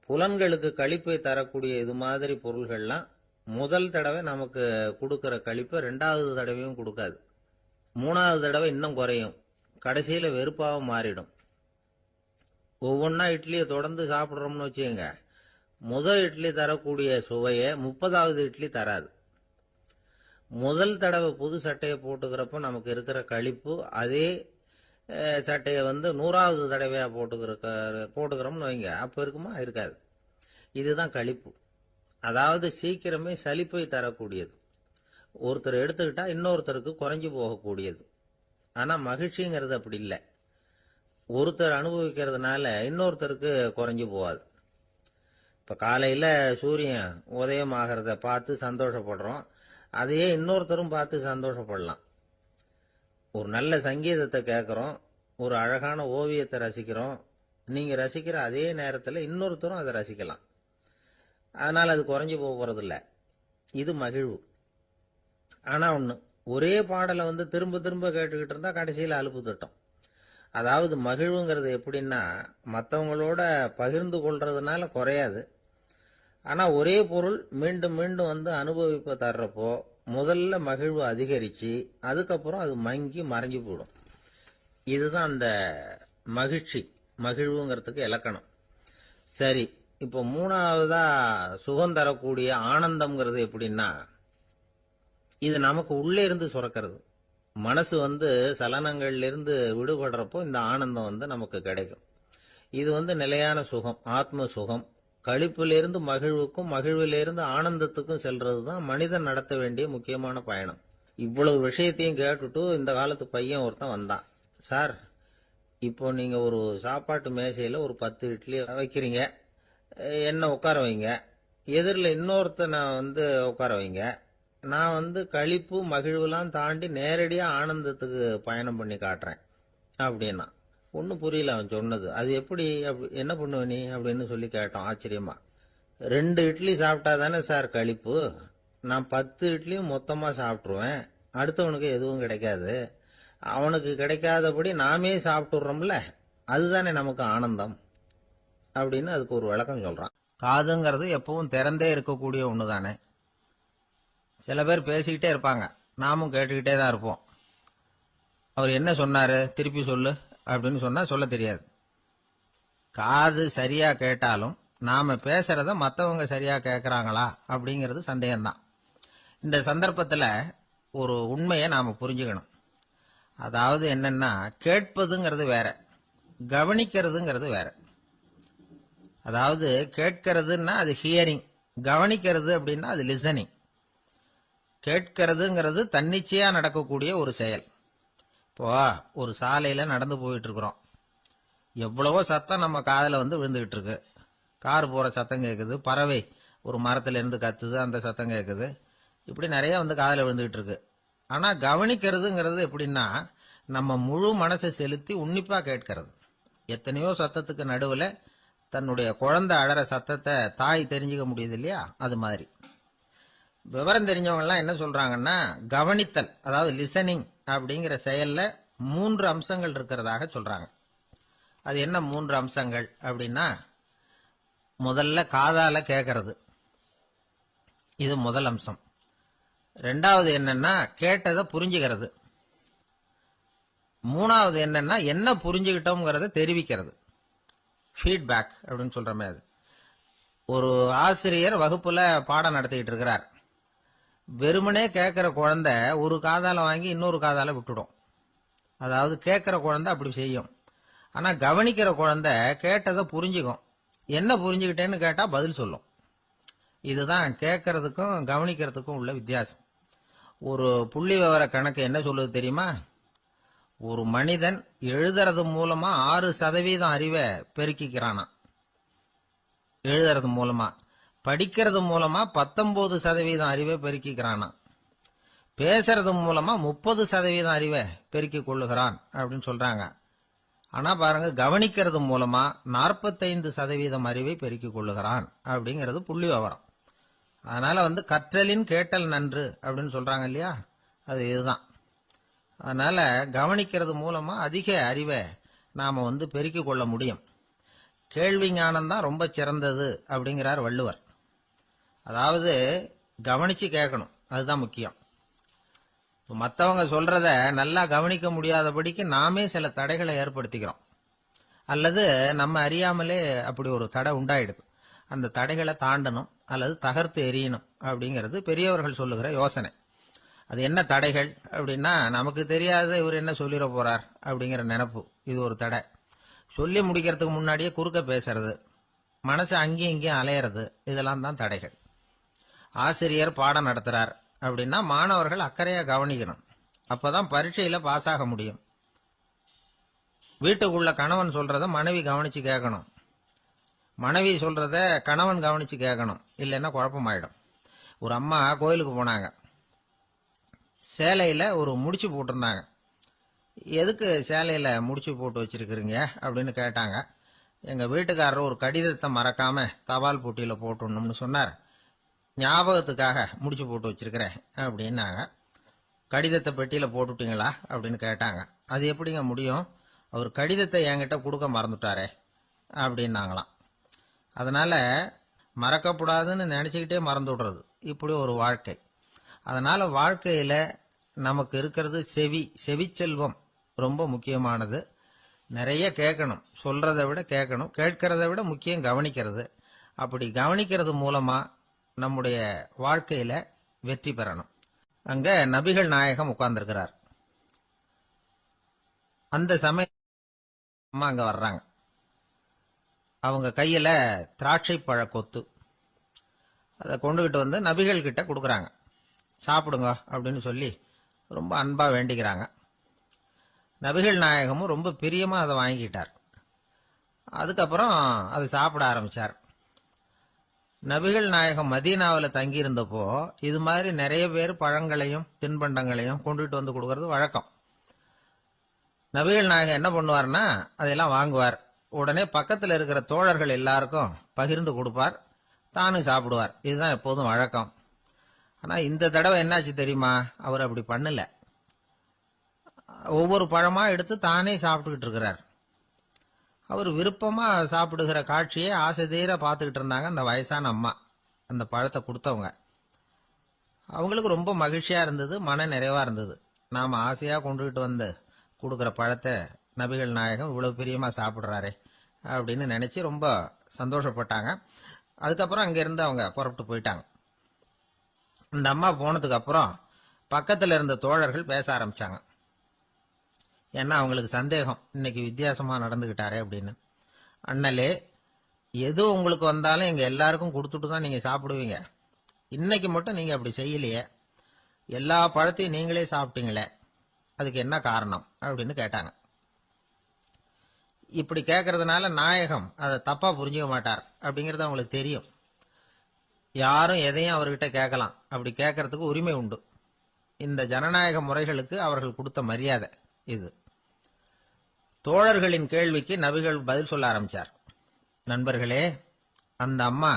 புலன்களுக்கு களிப்பை தரக்கூடிய இது மாதிரி பொருள்கள்லாம் முதல் தடவை நமக்கு கொடுக்கிற களிப்பை 2வது தடவையும் கொடுக்காது. 3வது தடவை இன்னும் குறையும், கடைசியில வெறுப்பாக மாறிடும். ஒவ்வொன்னா இட்லியை தொடர்ந்து சாப்பிட்றோம்னு வச்சுக்கோங்க, முதல் இட்லி தரக்கூடிய சுவையை 30வது இட்லி தராது. முதல் தடவை புது சட்டையை போட்டுக்கிறப்ப நமக்கு இருக்கிற களிப்பு அதே சட்டையை வந்து 100வது தடவையா போட்டுக்கிறோம்னு வைங்க, அப்ப இருக்குமா? இருக்காது. இதுதான் களிப்பு. அதாவது சீக்கிரமே சலிப்பை தரக்கூடியது. ஒருத்தர் எடுத்துக்கிட்டா இன்னொருத்தருக்கு குறைஞ்சு போகக்கூடியது. ஆனா மகிழ்ச்சிங்கிறது அப்படி இல்லை. ஒருத்தர் அனுபவிக்கிறதுனால இன்னொருத்தருக்கு குறைஞ்சு போகாது. இப்ப காலையில சூரியன் உதயம் ஆகிறத பார்த்து சந்தோஷப்படுறோம், அதையே இன்னொருத்தரும் பார்த்து சந்தோஷப்படலாம். ஒரு நல்ல சங்கீதத்தை கேட்கிறோம், ஒரு அழகான ஓவியத்தை ரசிக்கிறோம், நீங்க ரசிக்கிற அதே நேரத்தில் இன்னொருத்தரும் அதை ரசிக்கலாம். அதனால அது குறைஞ்சு போறதில்ல. இது மகிழ்வு. ஆனா ஒண்ணு, ஒரே பாடலை வந்து திரும்ப திரும்ப கேட்டுக்கிட்டு இருந்தா கடைசியில் அலுப்பு தட்டும். அதாவது மகிழ்வுங்கிறது எப்படின்னா, மற்றவங்களோட பகிர்ந்து கொள்றதுனால குறையாது. ஆனா ஒரே பொருள் மீண்டும் மீண்டும் வந்து அனுபவிப்ப தர்றப்போ முதல்ல மகிழ்வு அதிகரிச்சு அதுக்கப்புறம் அது மங்கி மறைஞ்சு போயிடும். இதுதான் அந்த மகிழ்வுங்கிறதுக்கு இலக்கணம். சரி, இப்போ 3வதா சுகம் தரக்கூடிய ஆனந்தம்ங்கிறது எப்படின்னா, இது நமக்கு உள்ளே இருந்து சுரக்கிறது. மனசு வந்து சலனங்கள்ல இருந்து விடுபடுறப்போ இந்த ஆனந்தம் வந்து நமக்கு கிடைக்கும். இது வந்து நிலையான சுகம், ஆத்ம சுகம். களிப்பிலிருந்து மகிழ்வுக்கும், மகிழ்விலிருந்து ஆனந்தத்துக்கும் செல்றது தான் மனிதன் நடத்த வேண்டிய முக்கியமான பயணம். இவ்வளவு விஷயத்தையும் கேட்டுட்டு இந்த காலத்து பையன் ஒருத்தன் வந்தான். சார், இப்போ நீங்க ஒரு சாப்பாட்டு மேசையில ஒரு 10 இட்லி வைக்கிறீங்க, என்ன உட்கார வைங்க, எதிரில் இன்னொருத்தனை வந்து உட்கார வைங்க, நான் வந்து களிப்பு மகிழ்வுலாம் தாண்டி நேரடியா ஆனந்தத்துக்கு பயணம் பண்ணி காட்டுறேன் அப்படின்னா. ஒன்னும் புரியல அவன் சொன்னது. அது எப்படி, என்ன பண்ணுவ நீ அப்படின்னு சொல்லி கேட்டோம் ஆச்சரியமா. 2 இட்லி சாப்பிட்டா தானே சார் களிப்பு, நான் 10 இட்லியும் மொத்தமா சாப்பிட்டுருவேன், அடுத்தவனுக்கு எதுவும் கிடைக்காது, அவனுக்கு கிடைக்காதபடி நாமே சாப்பிட்டுறோம்ல, அதுதானே நமக்கு ஆனந்தம் அப்படின்னு அதுக்கு ஒரு விளக்கம் சொல்றான். காதுங்கிறது எப்பவும் திறந்தே இருக்கக்கூடிய ஒண்ணுதானே. சில பேர் பேசிக்கிட்டே இருப்பாங்க, நாமும் கேட்டுக்கிட்டே தான் இருப்போம். அவர் என்ன சொன்னாரு திருப்பி சொல்லு அப்படின்னு சொன்னா சொல்ல தெரியாது. காது சரியா கேட்டாலும் நாம பேசுறத மற்றவங்க சரியா கேட்கறாங்களா அப்படிங்கிறது சந்தேகம்தான். இந்த சந்தர்ப்பத்தில் ஒரு உண்மையை நாம புரிஞ்சுக்கணும். அதாவது என்னன்னா, கேட்பதுங்கிறது வேற, கவனிக்கிறதுங்கிறது வேற. அதாவது கேட்கிறதுன்னா அது ஹியரிங், கவனிக்கிறது அப்படின்னா அது லிசனிங். கேட்கிறதுங்கிறது தன்னிச்சையா நடக்கக்கூடிய ஒரு செயல். இப்போ ஒரு சாலையில நடந்து போயிட்டு இருக்கிறோம், எவ்வளவோ சத்தம் நம்ம காதுல விழுந்துகிட்டு இருக்கு. கார் போற சத்தம் கேட்குது, பறவை ஒரு மரத்துல இருந்து கத்துது, அந்த சத்தம் கேட்குது. இப்படி நிறைய காதுல விழுந்துகிட்டு இருக்கு. ஆனா கவனிக்கிறதுங்கிறது எப்படின்னா, நம்ம முழு மனசை செலுத்தி உன்னிப்பா கேட்கிறது. எத்தனையோ சத்தத்துக்கு நடுவுல தன்னுடைய குழந்தை அழற சத்தத்தை தாய் தெரிஞ்சுக்க முடியுது இல்லையா, அது மாதிரி. விவரம் தெரிஞ்சவங்க எல்லாம் என்ன சொல்றாங்கன்னா, கவனித்தல் அதாவது லிசனிங் அப்படிங்கிற செயல்ல 3 அம்சங்கள் இருக்கிறதாக சொல்றாங்க. அது என்ன 3 அம்சங்கள் அப்படின்னா, முதல்ல காதால கேட்கறது, இது முதல் அம்சம். ரெண்டாவது என்னன்னா கேட்டதை புரிஞ்சுக்கிறது. மூணாவது என்னன்னா என்ன புரிஞ்சுக்கிட்டோம்ங்கிறத தெரிவிக்கிறது, ஃபீட்பேக் அப்படின்னு சொல்ற மாதிரி. ஒரு ஆசிரியர் வகுப்புல பாடம் நடத்திக்கிட்டு இருக்கிறார். வெறுமனே கேட்கிற குழந்தை ஒரு காதால வாங்கி இன்னொரு காதால விட்டுடும். அதாவது கேட்கிற குழந்தை அப்படி செய்யும். ஆனா கவனிக்கிற குழந்தை கேட்டதை புரிஞ்சுக்கும். என்ன புரிஞ்சுக்கிட்டேன்னு கேட்டா பதில் சொல்லும். இதுதான் கேட்கறதுக்கும் கவனிக்கிறதுக்கும் உள்ள வித்தியாசம். ஒரு புள்ளி விவர கணக்கு என்ன சொல்லுது தெரியுமா? ஒரு மனிதன் எழுதுறது மூலமா 6% அறிவை பெருக்கிக்கிறானா, எழுதுறது மூலமா. படிக்கிறது மூலமா 19% அறிவை பெருக்கிக்கிறானா. பேசுறது மூலமா 30% அறிவை பெருக்கிக் கொள்ளுகிறான் அப்படின்னு சொல்றாங்க. ஆனா பாருங்க, கவனிக்கிறது மூலமா 45% அறிவை பெருக்கிக் கொள்ளுகிறான் அப்படிங்கிறது புள்ளி விவரம். அதனால கற்றலின் கேட்டல் நன்று அப்படின்னு சொல்றாங்க இல்லையா, அது இதுதான். அதனால கவனிக்கிறது மூலமா அதிக அறிவை நாம பெருக்கிக் கொள்ள முடியும். கேள்வி ஞானம் தான் ரொம்ப சிறந்தது அப்படிங்கிறார் வள்ளுவர். அதாவது கவனிச்சு கேட்கணும், அதுதான் முக்கியம். மற்றவங்க சொல்றத நல்லா கவனிக்க முடியாதபடிக்கு நாமே சில தடைகளை ஏற்படுத்திக்கிறோம், அல்லது நம்ம அறியாமலே அப்படி ஒரு தடை உண்டாயிடுது. அந்த தடைகளை தாண்டணும் அல்லது தகர்த்து எறியணும் அப்படிங்கிறது பெரியவர்கள் சொல்லுகிற யோசனை. அது என்ன தடைகள் அப்படின்னா, நமக்கு தெரியாத இவர் என்ன சொல்லிட போறார் அப்படிங்கிற நினைப்பு, இது ஒரு தடை. சொல்லி முடிக்கிறதுக்கு முன்னாடியே குறுக்க பேசுறது, மனசு அங்கேயும் இங்கேயும் அலையிறது, இதெல்லாம் தான் தடைகள். ஆசிரியர் பாடம் நடத்துறார் அப்படின்னா மாணவர்கள் அக்கறையா கவனிக்கணும், அப்பதான் பரீட்சையில பாஸ் ஆக முடியும். வீட்டுக்குள்ள கணவன் சொல்றத மனைவி கவனிச்சு கேட்கணும், மனைவி சொல்றத கணவன் கவனிச்சு கேட்கணும், இல்லைன்னா குழப்பமாயிடும். ஒரு அம்மா கோயிலுக்கு போனாங்க. சேலையில ஒரு முடிச்சு போட்டிருந்தாங்க. எதுக்கு சேலையில முடிச்சு போட்டு வச்சிருக்கிறீங்க அப்படின்னு கேட்டாங்க. எங்க வீட்டுக்காரர் ஒரு கடிதத்தை மறக்காம தபால் போட்டியில போட்டுடணும்னு சொன்னார். ஞாபகத்துக்காக முடிச்சு போட்டு வச்சிருக்கிறேன் அப்படின்னாங்க. கடிதத்தை பெட்டியில போட்டுட்டீங்களா அப்படின்னு கேட்டாங்க. அது எப்படிங்க முடியும், அவர் கடிதத்தை என்கிட்ட கொடுக்க மறந்துட்டாரே அப்படின்னாங்களாம். அதனால மறக்கப்படாதுன்னு நினைச்சுக்கிட்டே மறந்து விடுறது, இப்படி ஒரு வாழ்க்கை. அதனால வாழ்க்கையில நமக்கு இருக்கிறது செவிச்செல்வம் ரொம்ப முக்கியமானது. நிறைய கேட்கணும், சொல்றதை விட கேட்கணும், கேட்கறதை விட முக்கியம் கவனிக்கிறது. அப்படி கவனிக்கிறது மூலமா நம்முடைய வாழ்க்கையில வெற்றி பெறணும். அங்க நபிகள் நாயகம் உட்கார்ந்திருக்கிறார். அந்த சமயம் அம்மா அங்க வர்றாங்க. அவங்க கையில திராட்சை பழ கொத்து, அதை கொண்டுகிட்டு நபிகள் கிட்ட கொடுக்கறாங்க. சாப்பிடுங்க அப்படின்னு சொல்லி ரொம்ப அன்பா வேண்டிக்கிறாங்க. நபிகள் நாயகமும் ரொம்ப பிரியமா அதை வாங்கிட்டார். அதுக்கப்புறம் அதை சாப்பிட ஆரம்பிச்சார். நபிகள் நாயகம் மதீனாவில் தங்கி இருந்தப்போ இது மாதிரி நிறைய பேர் பழங்களையும் தின்பண்டங்களையும் கொண்டுட்டு கொடுக்கறது வழக்கம். நபிகள் நாயகம் என்ன பண்ணுவார்னா, அதையெல்லாம் வாங்குவார். உடனே பக்கத்தில் இருக்கிற தோழர்கள் எல்லாருக்கும் பகிர்ந்து கொடுப்பார், தானும் சாப்பிடுவார். இதுதான் எப்போதும் வழக்கம். ஆனா இந்த தடவை என்னாச்சு தெரியுமா, அவர் அப்படி பண்ணல. ஒவ்வொரு பழமா எடுத்து தானே சாப்பிட்டுக்கிட்டு இருக்கிறார். அவர் விருப்பமா சாப்பிடுகிற காட்சியை ஆசை தீர பார்த்துக்கிட்டு இருந்தாங்க அந்த வயசான அம்மா, அந்த பழத்தை கொடுத்தவங்க. அவங்களுக்கு ரொம்ப மகிழ்ச்சியா இருந்தது, மன நிறைவா இருந்தது. நாம ஆசையா கொண்டுகிட்டு கொடுக்கிற பழத்தை நபிகள் நாயகம் இவ்வளவு பிரியமா சாப்பிடுறாரே அப்படின்னு நினைச்சு ரொம்ப சந்தோஷப்பட்டாங்க. அதுக்கப்புறம் அங்கிருந்து அவங்க புறப்பட்டு போயிட்டாங்க. இந்த அம்மா போனதுக்கு அப்புறம் பக்கத்துல இருந்த தோழர்கள் பேச ஆரம்பிச்சாங்க. ஏன்னா அவங்களுக்கு சந்தேகம், இன்னைக்கு வித்தியாசமா நடந்துகிட்டாரே அப்படின்னு. அண்ணலே, எது உங்களுக்கு வந்தாலும் எங்க எல்லாருக்கும் கொடுத்துட்டு தான் நீங்க சாப்பிடுவீங்க. இன்னைக்கு மட்டும் நீங்க அப்படி செய்யலையே, எல்லா பழத்தையும் நீங்களே சாப்பிட்டீங்களே, அதுக்கு என்ன காரணம் அப்படின்னு கேட்டாங்க. இப்படி கேட்கறதுனால நாயகம் அதை தப்பா புரிஞ்சுக்க மாட்டார் அப்படிங்கிறது அவங்களுக்கு தெரியும். யாரும் எதையும் அவர்கிட்ட கேட்கலாம், அப்படி கேட்கறதுக்கு உரிமை உண்டு. இந்த ஜனநாயக முறைகளுக்கு அவர்கள் கொடுத்த மரியாதை இது. தோழர்களின் கேள்விக்கு நபிகள் பதில் சொல்ல ஆரம்பிச்சார். நண்பர்களே, அந்த அம்மா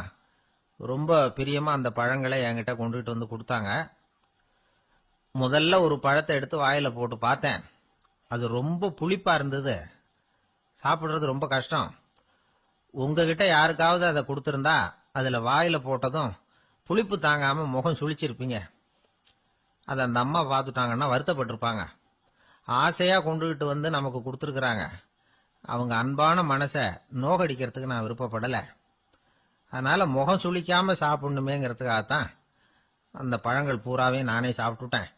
ரொம்ப பிரியமா அந்த பழங்களை என்கிட்ட கொண்டுகிட்டு வந்து கொடுத்தாங்க. முதல்ல ஒரு பழத்தை எடுத்து வாயில போட்டு பார்த்தேன். அது ரொம்ப புளிப்பா இருந்தது, சாப்பிடுறது ரொம்ப கஷ்டம். உங்ககிட்ட யாருக்காவது அதை கொடுத்திருந்தா அதுல வாயில போட்டதும் புளிப்பு தாங்காம முகம் சுழிச்சிருப்பீங்க. அதை அந்த அம்மா பார்த்துட்டாங்கன்னா வருத்தப்பட்டிருப்பாங்க. ஆசையா கொண்டுகிட்டு வந்து நமக்கு கொடுத்துருக்குறாங்க. அவங்க அன்பான மனசை நோகடிக்கிறதுக்கு நான் விருப்பப்படலை. அதனால முகம் சுளிக்காம சாப்பிடணுமேங்கிறதுக்காகத்தான் அந்த பழங்கள் பூராவே நானே சாப்பிட்டுட்டேன்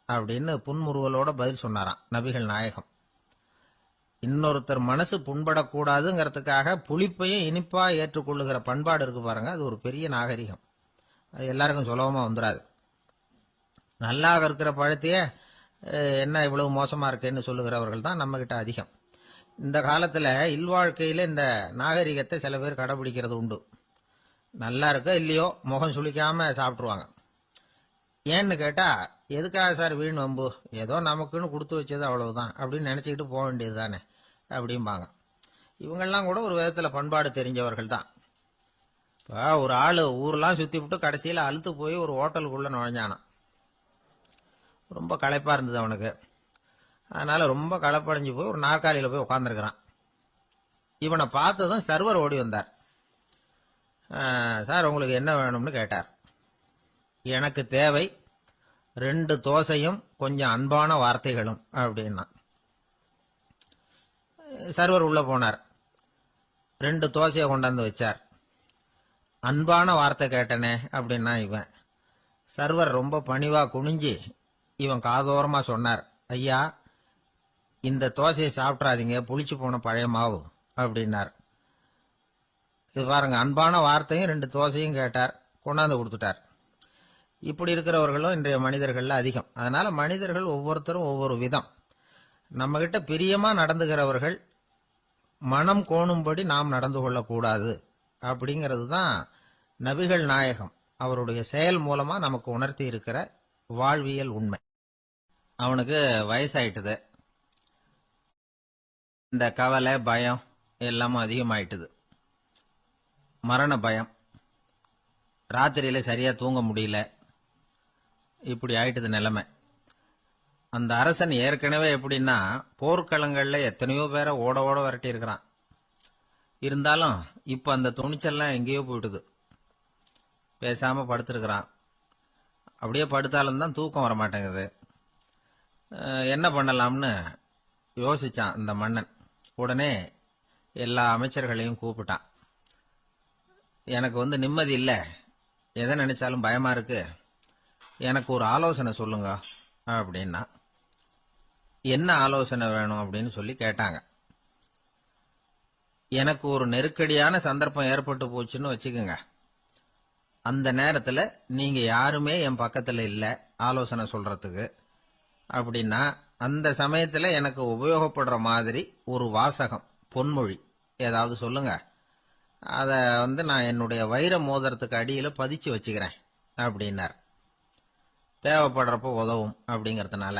அப்படின்னு புன்முறுவலோட பதில் சொன்னாராம் நபிகள் நாயகம். இன்னொருத்தர் மனசு புண்படக்கூடாதுங்கிறதுக்காக புளிப்பையும் இனிப்பா ஏற்றுக்கொள்ளுகிற பண்பாடு இருக்கு பாருங்க, அது ஒரு பெரிய நாகரிகம். அது எல்லாருக்கும் சுலபமா வந்துடாது. நல்லா இருக்கிற பழத்தையே என்ன இவ்வளவு மோசமா இருக்கேன்னு சொல்லுகிறவர்கள் தான் நம்ம கிட்ட அதிகம். இந்த காலத்துல இல்வாழ்க்கையில இந்த நாகரிகத்தை சில பேர் கடைபிடிக்கிறது உண்டு. நல்லா இருக்க இல்லையோ முகம் சுளிக்காம சாப்பிட்டுருவாங்க. ஏன்னு கேட்டா, எதுக்காக சார் வீண் வம்பு, ஏதோ நமக்குன்னு கொடுத்து வச்சது அவ்வளவுதான் அப்படின்னு நினைச்சுக்கிட்டு போக வேண்டியது தானே அப்படிம்பாங்க. இவங்கெல்லாம் கூட ஒரு விதத்துல பண்பாடு தெரிஞ்சவர்கள் தான். இப்போ ஒரு ஆளு ஊரெல்லாம் சுத்தி விட்டு கடைசியில் அழுத்து போய் ஒரு ஹோட்டலுக்குள்ள நுழைஞ்சானான். ரொம்ப களைப்பா இருந்தது அவனுக்கு. அதனால ரொம்ப களைப்படைஞ்சு போய் ஒரு நாற்காலியில போய் உட்காந்துருக்கிறான். இவனை பார்த்ததும் சர்வர் ஓடி வந்தார். சார், உங்களுக்கு என்ன வேணும்னு கேட்டார். எனக்கு தேவை 2 தோசையும் கொஞ்சம் அன்பான வார்த்தைகளும் அப்படின்னா. சர்வர் உள்ள போனார், 2 தோசையை கொண்டாந்து வச்சார். அன்பான வார்த்தை கேட்டனே அப்படின்னா இவன். சர்வர் ரொம்ப பணிவா குனிஞ்சு இவன் காதோரமா சொன்னார், ஐயா, இந்த தோசையை சாப்பிட்றாதீங்க, புளிச்சு போன பழைய மாவு அப்படின்னார். இது பாருங்க, அன்பான வார்த்தையும் 2 தோசையும் கேட்டார், கொண்டாந்து கொடுத்துட்டார். இப்படி இருக்கிறவர்களும் இன்றைய மனிதர்கள்ல அதிகம். அதனால மனிதர்கள் ஒவ்வொருத்தரும் ஒவ்வொரு விதம். நம்ம கிட்ட பிரியமா நடந்துகிறவர்கள் மனம் கோணும்படி நாம் நடந்து கொள்ளக்கூடாது அப்படிங்கிறது தான் நபிகள் நாயகம் அவருடைய செயல் மூலமா நமக்கு உணர்த்தி இருக்கிற வாழ்வியல் உண்மை. அவனுக்கு வயசாயிட்டுது, இந்த கவலை பயம் எல்லாமும் அதிகமாயிட்டுது. மரண பயம், ராத்திரியில சரியா தூங்க முடியல, இப்படி ஆயிட்டுது நிலைமை. அந்த அரசன் ஏற்கனவே எப்படின்னா போர்க்களங்கள்ல எத்தனையோ பேரை ஓட ஓட விரட்டி இருக்கிறான். இருந்தாலும் இப்ப அந்த துணிச்சல்லாம் எங்கேயோ போயிட்டுது. பேசாம படுத்திருக்கிறான். அப்படியே படுத்தாலும் தான் தூக்கம் வர மாட்டேங்குது. என்ன பண்ணலாம்னு யோசிச்சான் இந்த மன்னன். உடனே எல்லா அமைச்சர்களையும் கூப்பிட்டான். எனக்கு நிம்மதி இல்லை, எதை நினைச்சாலும் பயமா இருக்கு, எனக்கு ஒரு ஆலோசனை சொல்லுங்க அப்படின்னா. என்ன ஆலோசனை வேணும் அப்படின்னு சொல்லி கேட்டாங்க. எனக்கு ஒரு நெருக்கடியான சந்தர்ப்பம் ஏற்பட்டு போச்சுன்னு வச்சுக்கோங்க. அந்த நேரத்துல நீங்க யாருமே என் பக்கத்துல இல்ல ஆலோசனை சொல்றதுக்கு அப்படின்னா, அந்த சமயத்துல எனக்கு உபயோகப்படுற மாதிரி ஒரு வாசகம், பொன்மொழி ஏதாவது சொல்லுங்க. அத நான் என்னுடைய வைர மோதிரத்துக்கு அடியில பதிச்சு வச்சுக்கிறேன் அப்படின்னார். தேவைப்படுறப்போ உதவும் அப்படிங்கறதுனால.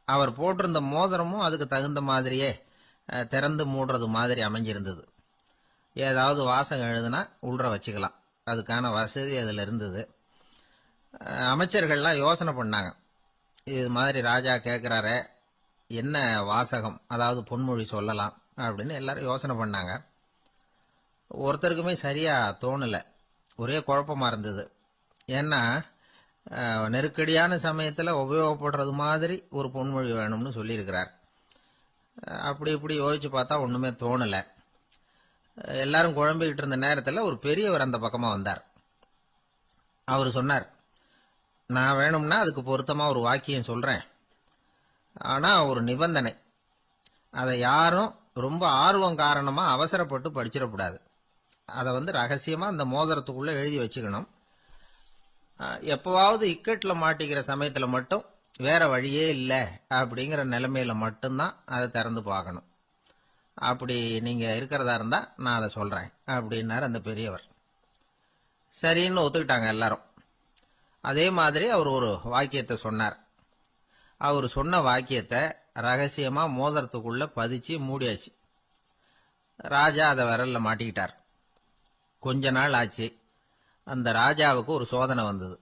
அவர் போட்டிருந்த மோதிரமும் அதுக்கு தகுந்த மாதிரியே திறந்து மூடுறது மாதிரி அமைஞ்சிருந்தது. ஏதாவது வாசகம் எழுதுனா உள்ற வச்சுக்கலாம், அதுக்கான வசதி அதுல இருந்தது. அமைச்சர்கள்லாம் யோசனை பண்ணாங்க, இது மாதிரி ராஜா கேட்கிறாரே, என்ன வாசகம், அதாவது பொன்மொழி சொல்லலாம் அப்படின்னு எல்லாரும் யோசனை பண்ணாங்க. ஒருத்தருக்குமே சரியா தோணல, ஒரே குழப்பமா இருந்தது. ஏன்னா நெருக்கடியான சமயத்துல உபயோகப்படுறது மாதிரி ஒரு பொன்மொழி வேணும்னு சொல்லியிருக்கிறார். அப்படி இப்படி யோசிச்சு பார்த்தா ஒண்ணுமே தோணல. எல்லாரும் குழம்பிக்கிட்டு இருந்த நேரத்துல ஒரு பெரியவர் அந்த பக்கமா வந்தார். அவர் சொன்னார், நான் வேணும்னா அதுக்கு பொருத்தமா ஒரு வாக்கியம் சொல்றேன். ஆனா ஒரு நிபந்தனை, அதை யாரும் ரொம்ப ஆர்வம் காரணமா அவசரப்பட்டு படிச்சிடக்கூடாது. அதை ரகசியமா அந்த மோதிரத்துக்குள்ள எழுதி வச்சுக்கணும். எப்பவாவது இக்கட்ல மாட்டிக்கிற சமயத்துல மட்டும் வேற வழியே இல்லை அப்படிங்கிற நிலைமையில மட்டும்தான் அதை திறந்து பார்க்கணும். அப்படி நீங்க இருக்கிறதா இருந்தா நான் அதை சொல்றேன் அப்படின்னாரு அந்த பெரியவர். சரின்னு ஒத்துக்கிட்டாங்க எல்லாரும். அதே மாதிரி அவர் ஒரு வாக்கியத்தை சொன்னார். அவர் சொன்ன வாக்கியத்தை ரகசியமா மோதிரத்துக்குள்ள பதிச்சு மூடியாச்சு. ராஜா அதை விரல்ல மாட்டிக்கிட்டார். கொஞ்ச நாள் ஆச்சு. அந்த ராஜாவுக்கு ஒரு சோதனை வந்தது.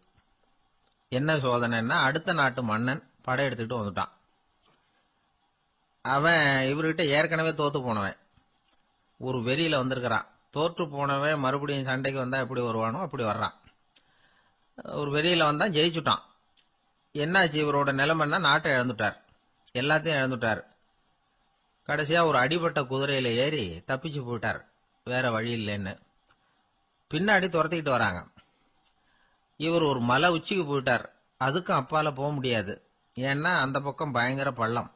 என்ன சோதனைன்னா, அடுத்த நாட்டு மன்னன் படையெடுத்துக்கிட்டு வந்துட்டான். அவன் இவர்கிட்ட ஏற்கனவே தோத்து போனவன். ஒரு வெறியில வந்திருக்கிறான். தோற்று போனவன் மறுபடியும் சண்டைக்கு வந்தா எப்படி வருவானோ அப்படி வர்றான். ஒரு வெறியில வந்தான், ஜெயிச்சுட்டான். என்னாச்சு இவரோட நிலைமைன்னா, நாட்டை இழந்துட்டார், எல்லாத்தையும் இழந்துட்டார். கடைசியா ஒரு அடிபட்ட குதிரையில ஏறி தப்பிச்சு போயிட்டார், வேற வழி இல்லைன்னு. பின்னாடி துரத்திக்கிட்டு வராங்க. இவர் ஒரு மலை உச்சிக்கு போயிட்டார். அதுக்கும் அப்பால போக முடியாது. ஏன்னா அந்த பக்கம் பயங்கர பள்ளம்.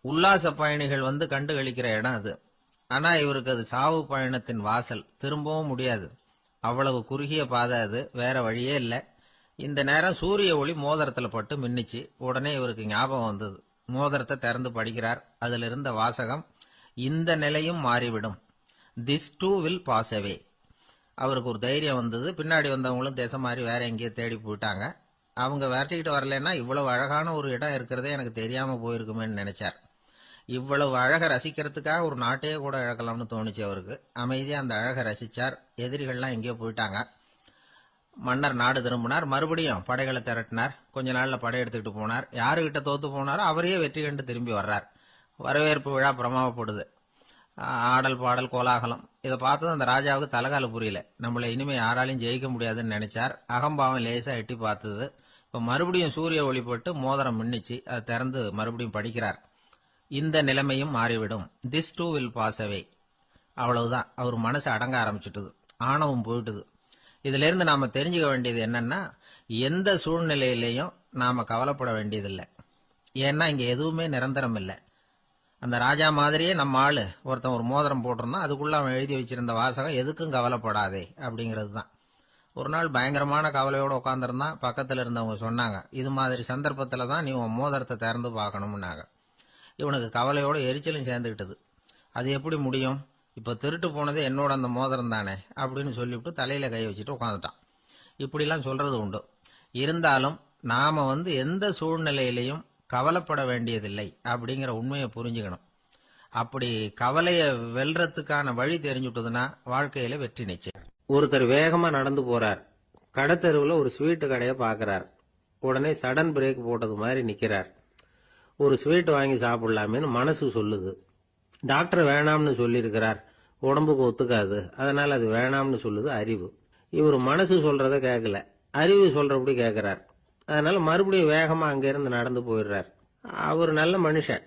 உல்லாச பயணிகள் கண்டு கழிக்கிற இடம் அது. ஆனா இவருக்கு அது சாவு பயணத்தின் வாசல், திரும்பவும் முடியாது. அவ்வளவு குறுகிய பாதை அது, வேற வழியே இல்லை. இந்த நேரம் சூரிய ஒளி மோதிரத்துல பட்டு மின்னிச்சு. உடனே இவருக்கு ஞாபகம் வந்தது. மோதிரத்தை திறந்து படிக்கிறார். அதுல இருந்த வாசகம், இந்த நிலையும் மாறிவிடும், this too will pass away. அவருக்கு ஒரு தைரியம் வந்தது. பின்னாடி வந்தவங்களும் திசை மாறி வேற எங்கேயோ தேடி போயிட்டாங்க. அவங்க விரட்டிக்கிட்டு வரலன்னா இவ்வளவு அழகான ஒரு இடம் இருக்கிறதே எனக்கு தெரியாம போயிருக்குமேன்னு நினைச்சார். இவ்வளவு அழகை ரசிக்கிறதுக்காக ஒரு நாட்டையே கூட இழக்கலாம்னு தோணுச்சு அவருக்கு. அமைதியா அந்த அழகை ரசிச்சார். எதிரிகள்லாம் எங்கேயோ போயிட்டாங்க. மன்னர் நாடு திரும்பினார். மறுபடியும் படைகளை திரட்டினார். கொஞ்ச நாள்ல படை எடுத்துக்கிட்டு போனார். யாருகிட்ட தோத்து போனாரோ அவரையே வெற்றி கண்டு திரும்பி வர்றார். வரவேற்பு விழா பிரமாவப்படுது. ஆடல் பாடல் கோலாகலம். இதை பார்த்தது அந்த ராஜாவுக்கு தலைகால புரியல. நம்மளை இனிமே யாராலையும் ஜெயிக்க முடியாதுன்னு நினைச்சார். அகம்பாவம் லேசா எட்டி பார்த்தது. இப்ப மறுபடியும் சூரிய ஒளிப்பட்டு மோதிரம் மின்னிச்சு. அதை திறந்து மறுபடியும் படிக்கிறார். இந்த நிலைமையும் மாறிவிடும், this too will pass away. அவ்வளவுதான். அவர் மனசு அடங்க ஆரம்பிச்சுட்டுது. ஆணவம் போயிட்டுது. இதுல இருந்து நாம தெரிஞ்சுக்க வேண்டியது என்னன்னா, எந்த சூழ்நிலையிலையும் நாம கவலைப்பட வேண்டியதில்லை. ஏன்னா இங்க எதுவுமே நிரந்தரம் இல்லை. அந்த ராஜா மாதிரியே நம்ம ஆளு ஒருத்தன் ஒரு மோதிரம் போட்டிருந்தான். அதுக்குள்ள அவன் எழுதி வச்சிருந்த வாசகம், எதுக்கும் கவலைப்படாதே அப்படிங்கிறது தான். ஒரு நாள் பயங்கரமான கவலையோட உட்காந்துருந்தான். பக்கத்துல இருந்தவங்க சொன்னாங்க, இது மாதிரி சந்தர்ப்பத்துல தான் நீ உன் மோதிரத்தை திறந்து பார்க்கணும்னாங்க. இவனுக்கு கவலையோட எரிச்சலும் சேர்ந்துகிட்டது. அது எப்படி முடியும், இப்ப திருட்டு போனது என்னோட அந்த மோதிரம் தானே அப்படின்னு சொல்லிவிட்டு தலையில கை வச்சுட்டு உட்காந்துட்டான். இப்படிலாம் சொல்றது உண்டு. இருந்தாலும் நாம எந்த சூழ்நிலையிலையும் கவலைப்பட வேண்டியதில்லை அப்படிங்கிற உண்மையை புரிஞ்சுக்கணும். அப்படி கவலைய வெல்றதுக்கான வழி தெரிஞ்சுட்டதுன்னா வாழ்க்கையில வெற்றி நிச்சயம். ஒருத்தர் வேகமா நடந்து போறார். கடத்தெருவுல ஒரு ஸ்வீட்டு கடையை பாக்குறார். உடனே சடன் பிரேக் போட்டது மாதிரி நிக்கிறார். ஒரு ஸ்வீட் வாங்கி சாப்பிடலாமேன்னு மனசு சொல்லுது. டாக்டர் வேணாம்னு சொல்லியிருக்கிறார், உடம்புக்கு ஒத்துக்காது, அதனால அது வேணாம்னு சொல்லுது அறிவு. இவர் மனசு சொல்றத கேட்கல, அறிவு சொல்றபடி கேட்கிறார். அதனால மறுபடியும் வேகமா அங்கிருந்து நடந்து போயிடுறார். அவர் நல்ல மனுஷன்.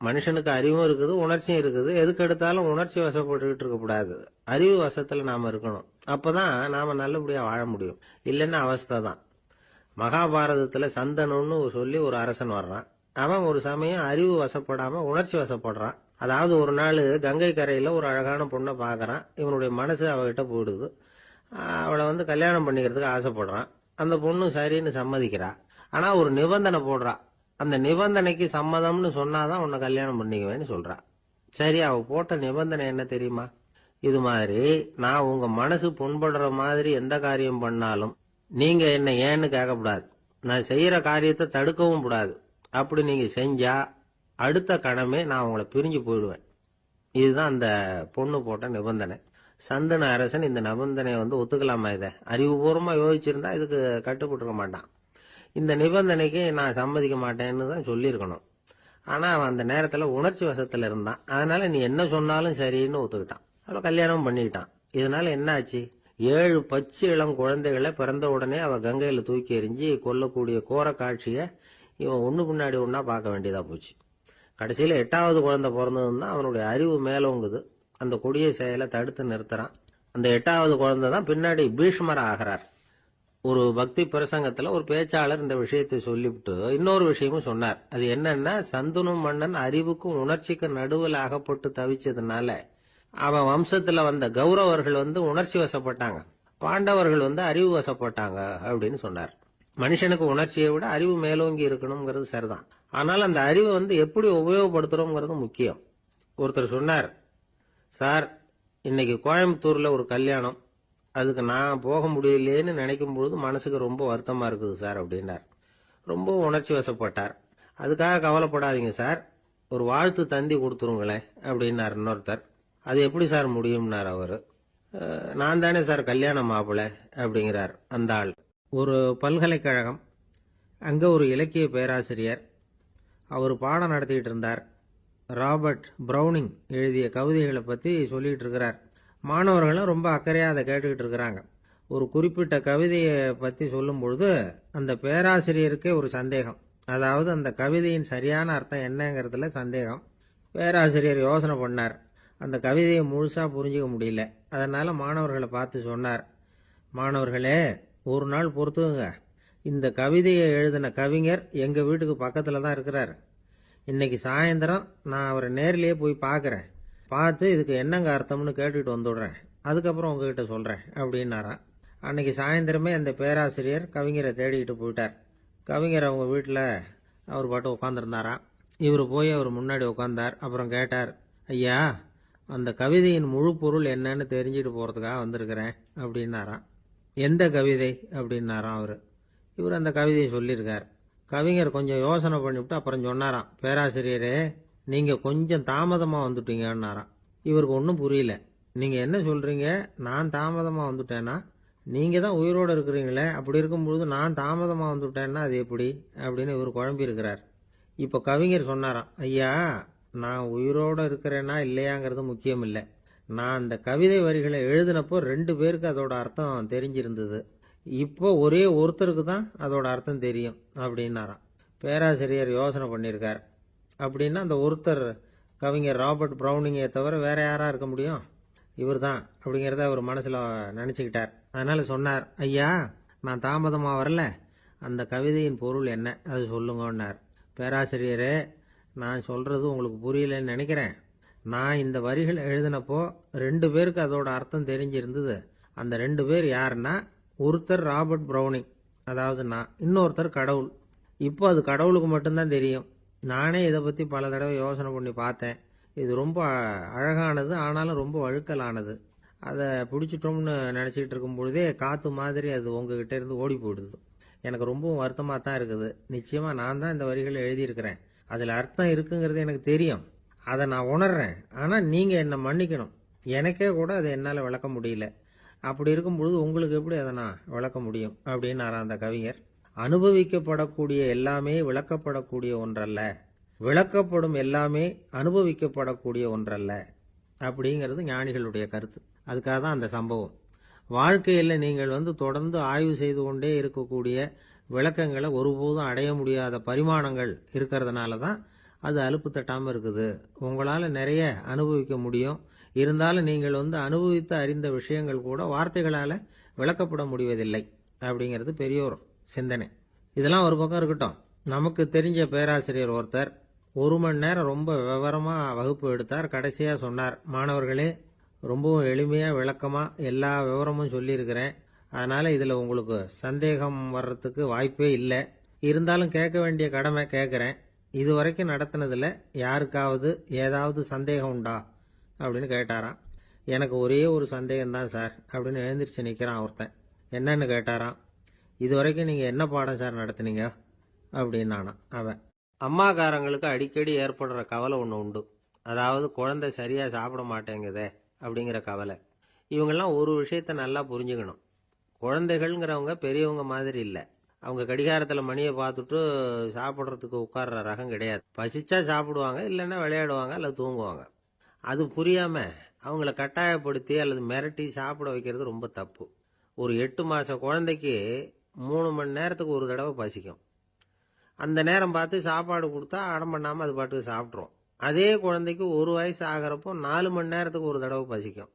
மனுஷனுக்கு அறிவும் இருக்குது, உணர்ச்சியும் இருக்குது. எதுக்கு எடுத்தாலும் உணர்ச்சி வசப்பட்டுக்கிட்டு இருக்கக்கூடாது. அறிவு வசத்துல நாம இருக்கணும். அப்பதான் நாம நல்லபடியா வாழ முடியும். இல்லைன்னா அவஸ்தை தான். மகாபாரதத்துல சந்தனுன்னு சொல்லி ஒரு அரசன் வர்றான். அவன் ஒரு சமயம் அறிவு வசப்படாம உணர்ச்சி வசப்படுறான். அதாவது ஒரு நாள் கங்கை கரையில ஒரு அழகான பொண்ணை பாக்குறான். இவனுடைய மனசு அவகிட்ட போயிடுது. அவளை கல்யாணம் பண்ணிக்கிறதுக்கு ஆசைப்படுறான். அந்த பொண்ணு சரின்னு சம்மதிக்கிறா. ஆனா ஒரு நிபந்தனை போடுறா. அந்த நிபந்தனைக்கு சம்மதம்னு சொன்னாதான் உன்னை கல்யாணம் பண்ணிக்குவேன்னு சொல்றா. சரி, அவ போட்ட நிபந்தனை என்ன தெரியுமா? இது மாதிரி, நான் உங்க மனசு புண்படுற மாதிரி எந்த காரியம் பண்ணாலும் நீங்க என்ன ஏன்னு கேட்கக்கூடாது. நான் செய்யற காரியத்தை தடுக்கவும் கூடாது. அப்படி நீங்க செஞ்சா அடுத்த கணமே நான் உங்களை பிரிஞ்சு போயிடுவேன். இதுதான் அந்த பொண்ணு போட்ட நிபந்தனை. சந்தன அரசன் இந்த நிபந்தனையை ஒத்துக்கலாமா? இதை அறிவுபூர்வமா யோசிச்சிருந்தா இதுக்கு கட்டுப்பட்டுருக்க மாட்டான். இந்த நிபந்தனைக்கு நான் சம்மதிக்க மாட்டேன்னு தான் சொல்லியிருக்கணும். ஆனா அவன் அந்த நேரத்துல உணர்ச்சி வசத்துல இருந்தான். அதனால நீ என்ன சொன்னாலும் சரின்னு ஒத்துக்கிட்டான். அவளை கல்யாணம் பண்ணிக்கிட்டான். இதனால என்ன ஆச்சு? 7 பச்சை இளம் குழந்தைகளை பிறந்த உடனே அவ கங்கையில தூக்கி எறிஞ்சு கொல்லக்கூடிய கோர காட்சிய இவன் ஒண்ணு பின்னாடி ஒன்னா பார்க்க வேண்டியதா போச்சு. கடைசியில 8வது குழந்தை பிறந்ததுன்னு தான் அவனுடைய அறிவு மேலோங்குது. அந்த கொடிய செயலை தடுத்து நிறுத்துறான். அந்த 8வது குழந்தை தான் பின்னாடி பீஷ்மர் ஆகிறார். ஒரு பக்தி பிரசங்கத்துல ஒரு பேச்சாளர் இந்த விஷயத்தை சொல்லிவிட்டு இன்னொரு விஷயமும் சொன்னார். அது என்னன்னா, சந்தனு மன்னன் அறிவுக்கும் உணர்ச்சிக்கும் நடுவில் அகப்பட்டு தவிச்சதுனால அவன் வம்சத்துல வந்த கௌரவர்கள் உணர்ச்சி வசப்பட்டாங்க, பாண்டவர்கள் அறிவு வசப்பட்டாங்க அப்படின்னு சொன்னார். மனுஷனுக்கு உணர்ச்சியை விட அறிவு மேலோங்கி இருக்கணுங்கிறது சரிதான். ஆனால் அந்த அறிவை எப்படி உபயோகப்படுத்துறோங்கிறது முக்கியம். ஒருத்தர் சொன்னார், சார் இன்னைக்கு கோயம்புத்தூர்ல ஒரு கல்யாணம், அதுக்கு நான் போக முடியலேன்னு நினைக்கும் பொழுது மனசுக்கு ரொம்ப வருத்தமா இருக்குது சார் அப்படின்னார். ரொம்ப உணர்ச்சி வசப்பட்டார். அதுக்காக கவலைப்படாதீங்க சார், ஒரு வாழ்த்து தந்தி கொடுத்துருங்களேன் அப்படின்னார் இன்னொருத்தர். அது எப்படி சார் முடியும்னார் அவரு. நான் தானே சார் கல்யாண மாப்பிள்ளை அப்படிங்கிறார் அந்த ஆள். ஒரு பல்கலைக்கழகம், அங்க ஒரு இலக்கிய பேராசிரியர், அவர் பாடம் நடத்திட்டு இருந்தார். ராபர்ட் பிரௌனிங் எழுதிய கவிதைகளை பத்தி சொல்லிட்டு இருக்கிறார். மாணவர்களும் ரொம்ப அக்கறையா அதை கேட்டுக்கிட்டு இருக்கிறாங்க. ஒரு குறிப்பிட்ட கவிதையை பத்தி சொல்லும் பொழுது அந்த பேராசிரியருக்கே ஒரு சந்தேகம். அதாவது அந்த கவிதையின் சரியான அர்த்தம் என்னங்கிறதுல சந்தேகம். பேராசிரியர் யோசனை பண்ணார். அந்த கவிதையை முழுசா புரிஞ்சுக்க முடியல. அதனால மாணவர்களை பார்த்து சொன்னார், மாணவர்களே ஒரு நாள் பொறுத்துங்க, இந்த கவிதையை எழுதின கவிஞர் எங்க வீட்டுக்கு பக்கத்துல தான் இருக்கிறார். இன்னைக்கு சாயந்தரம் நான் அவரை நேரிலேயே போய் பார்க்கறேன், பார்த்து இதுக்கு என்னங்க அர்த்தம்னு கேட்டுட்டு வந்துடுறேன், அதுக்கப்புறம் உங்ககிட்ட சொல்றேன் அப்படின்னாராம். அன்னைக்கு சாயந்தரமே அந்த பேராசிரியர் கவிஞரை தேடிக்கிட்டு போயிட்டார். கவிஞர் அவங்க வீட்டில் அவர் பாட்டு உட்காந்துருந்தாராம். இவர் போய் அவர் முன்னாடி உட்காந்தார். அப்புறம் கேட்டார், ஐயா அந்த கவிதையின் முழு பொருள் என்னன்னு தெரிஞ்சுட்டு போறதுக்காக வந்திருக்கிறேன் அப்படின்னாராம். எந்த கவிதை அப்படின்னாராம் அவரு. இவர் அந்த கவிதையை சொல்லியிருக்கார். கவிஞர் கொஞ்சம் யோசனை பண்ணிவிட்டு அப்புறம் சொன்னாராம், பேராசிரியரே நீங்க கொஞ்சம் தாமதமா வந்துட்டீங்கன்னாராம். இவருக்கு ஒன்றும் புரியல. நீங்க என்ன சொல்றீங்க, நான் தாமதமா வந்துட்டேன்னா? நீங்க தான் உயிரோடு இருக்கிறீங்களே, அப்படி இருக்கும்பொழுது நான் தாமதமா வந்துட்டேன்னா அது எப்படி அப்படின்னு இவர் குழம்பி இருக்கிறார். இப்ப கவிஞர் சொன்னாராம், ஐயா நான் உயிரோட இருக்கிறேன்னா இல்லையாங்கிறது முக்கியம் இல்லை, நான் அந்த கவிதை வரிகளை எழுதினப்போ 2 பேருக்கு அதோட அர்த்தம் தெரிஞ்சிருந்தது, இப்போ ஒரே ஒருத்தருக்கு தான் அதோட அர்த்தம் தெரியும் அப்படின்னாராம். பேராசிரியர் யோசனை பண்ணியிருக்கார். அப்படின்னா அந்த ஒருத்தர் கவிஞர் ராபர்ட் பிரௌனிங்கை தவிர வேற யாரா இருக்க முடியும்? இவர் தான் அப்படிங்கிறத அவர் மனசுல நினைச்சுக்கிட்டார். அதனால சொன்னார், ஐயா நான் தாமதமா வரல, அந்த கவிதையின் பொருள் என்ன அது சொல்லுங்கன்னார். பேராசிரியரே நான் சொல்றது உங்களுக்கு புரியலன்னு நினைக்கிறேன். நான் இந்த வரிகள் எழுதினப்போ 2 பேருக்கு அதோட அர்த்தம் தெரிஞ்சிருந்தது. அந்த 2 பேர் யாருன்னா, ஒருத்தர் ராபர்ட் பிரௌனிங், அதாவது நான், இன்னொருத்தர் கடவுள். இப்போ அது கடவுளுக்கு மட்டும்தான் தெரியும். நானே இதை பத்தி பல தடவை யோசனை பண்ணி பார்த்தேன். இது ரொம்ப அழகானது, ஆனாலும் ரொம்ப வழுக்கலானது. அதை பிடிச்சிட்டோம்னு நினைச்சிட்டு இருக்கும் பொழுதே காத்து மாதிரி அது உங்ககிட்ட இருந்து ஓடி போயிடுது. எனக்கு ரொம்பவும் வருத்தமா தான் இருக்குது. நிச்சயமா நான் தான் இந்த வரிகளை எழுதியிருக்கிறேன், அதுல அர்த்தம் இருக்குங்கிறது எனக்கு தெரியும், அதை நான் உணர்றேன். ஆனா நீங்க என்ன மன்னிக்கணும், எனக்கே கூட அதை என்னால விளக்க முடியல. அப்படி இருக்கும் பொழுது உங்களுக்கு எப்படி அதை நான் விளக்க முடியும் அப்படின்னாரா அந்த கவிஞர். அனுபவிக்கப்படக்கூடிய எல்லாமே விளக்கப்படக்கூடிய ஒன்றல்ல, விளக்கப்படும் எல்லாமே அனுபவிக்கப்படக்கூடிய ஒன்றல்ல அப்படிங்கிறது ஞானிகளுடைய கருத்து. அதுக்காக தான் அந்த சம்பவம். வாழ்க்கையில் நீங்கள் தொடர்ந்து ஆய்வு செய்து கொண்டே இருக்கக்கூடிய விளக்கங்களை ஒருபோதும் அடைய முடியாத பரிமாணங்கள் இருக்கிறதுனால தான் அது அலுப்பு தட்டாமல் இருக்குது. உங்களால் நிறைய அனுபவிக்க முடியும், இருந்தாலும் நீங்கள் அனுபவித்து அறிந்த விஷயங்கள் கூட வார்த்தைகளால் விளக்கப்பட முடிவதில்லை அப்படிங்கிறது பெரியோர் சிந்தனை. இதெல்லாம் ஒரு பக்கம் இருக்கட்டும். நமக்கு தெரிஞ்ச பேராசிரியர் ஒருத்தர் 1 மணி நேரம் ரொம்ப விவரமா வகுப்பு எடுத்தார். கடைசியா சொன்னார், மாணவர்களே ரொம்பவும் எளிமையா விளக்கமா எல்லா விவரமும் சொல்லியிருக்கிறேன், அதனால இதுல உங்களுக்கு சந்தேகம் வர்றதுக்கு வாய்ப்பே இல்லை. இருந்தாலும் கேட்க வேண்டிய கடமை கேட்கிறேன். இதுவரைக்கும் நடத்தினதுல யாருக்காவது ஏதாவது சந்தேகம் உண்டா அப்படின்னு கேட்டாராம். எனக்கு ஒரே ஒரு சந்தேகம் தான் சார் அப்படின்னு எழுந்திரிச்சு நிக்கிறான் ஒருத்தன். என்னன்னு கேட்டாராம். இதுவரைக்கும் நீங்க என்ன பாடம் சார் நடத்துனீங்க அப்படின்னானா அவன். அம்மாக்காரங்களுக்கு அடிக்கடி ஏற்படுற கவலை ஒன்று உண்டு. அதாவது குழந்தை சரியா சாப்பிட மாட்டேங்குதே அப்படிங்கிற கவலை. இவங்கெல்லாம் ஒரு விஷயத்த நல்லா புரிஞ்சுக்கணும். குழந்தைகள்ங்கிறவங்க பெரியவங்க மாதிரி இல்லை. அவங்க கடிகாரத்தில் மணியை பார்த்துட்டு சாப்பிட்றதுக்கு உட்கார்ற ரகம் கிடையாது. பசிச்சா சாப்பிடுவாங்க, இல்லைன்னா விளையாடுவாங்க அல்லது தூங்குவாங்க. அது புரியாம அவங்கள கட்டாயப்படுத்தி அல்லது மிரட்டி சாப்பிட வைக்கிறது ரொம்ப தப்பு. ஒரு 8 மாச குழந்தைக்கு 3 மணி நேரத்துக்கு ஒரு தடவை பசிக்கும். அந்த நேரம் பார்த்து சாப்பாடு கொடுத்தா அடம் பண்ணாமல் அது பாட்டுக்கு சாப்பிட்றோம். அதே குழந்தைக்கு 1 வயசு ஆகிறப்போ 4 மணி நேரத்துக்கு ஒரு தடவை பசிக்கும்.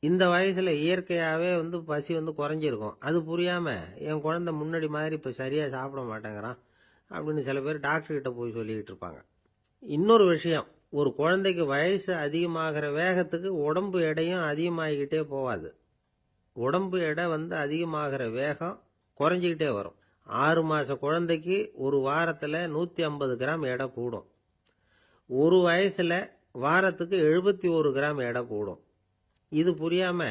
இந்த வயசுல இயற்கையாவே பசி குறைஞ்சிருக்கும். அது புரியாம என் குழந்தை முன்னாடி மாதிரி இப்ப சரியா சாப்பிட மாட்டேங்கிறான் அப்படின்னு சில பேர் டாக்டர் கிட்ட போய் சொல்லிக்கிட்டு இருப்பாங்க. இன்னொரு விஷயம், ஒரு குழந்தைக்கு வயசு அதிகமாகிற வேகத்துக்கு உடம்பு எடையும் அதிகமாகிக்கிட்டே போவாது. உடம்பு எடை அதிகமாகிற வேகம் குறைஞ்சிக்கிட்டே வரும். 6 மாச குழந்தைக்கு ஒரு வாரத்துல 150 கிராம் எடை கூடும். ஒரு வயசுல வாரத்துக்கு 71 கிராம் எடை கூடும். இது புரியாம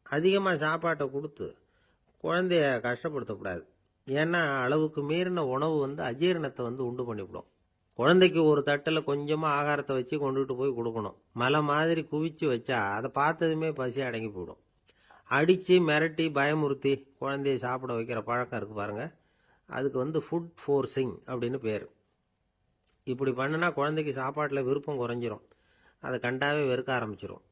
அதிகமா சாப்பாட்டை கொடுத்து குழந்தைய கஷ்டப்படுத்தக்கூடாது. ஏன்னா அளவுக்கு மீறின உணவு அஜீரணத்தை உண்டு பண்ணிவிடும். குழந்தைக்கு ஒரு தட்டில் கொஞ்சமா ஆகாரத்தை வச்சு கொண்டுகிட்டு போய் கொடுக்கணும். மலை மாதிரி குவிச்சு வச்சா அதை பார்த்ததுமே பசி அடங்கி போயிடும். அடிச்சு மிரட்டி பயமுறுத்தி குழந்தைய சாப்பிட வைக்கிற பழக்கம் இருக்கு பாருங்க, அதுக்கு ஃபுட் ஃபோர்ஸிங் அப்படின்னு பேர். இப்படி பண்ணினா குழந்தைக்கு சாப்பாட்டில் விருப்பம் குறைஞ்சிரும், அதை கண்டாவே வெறுக்க ஆரம்பிச்சிரும்.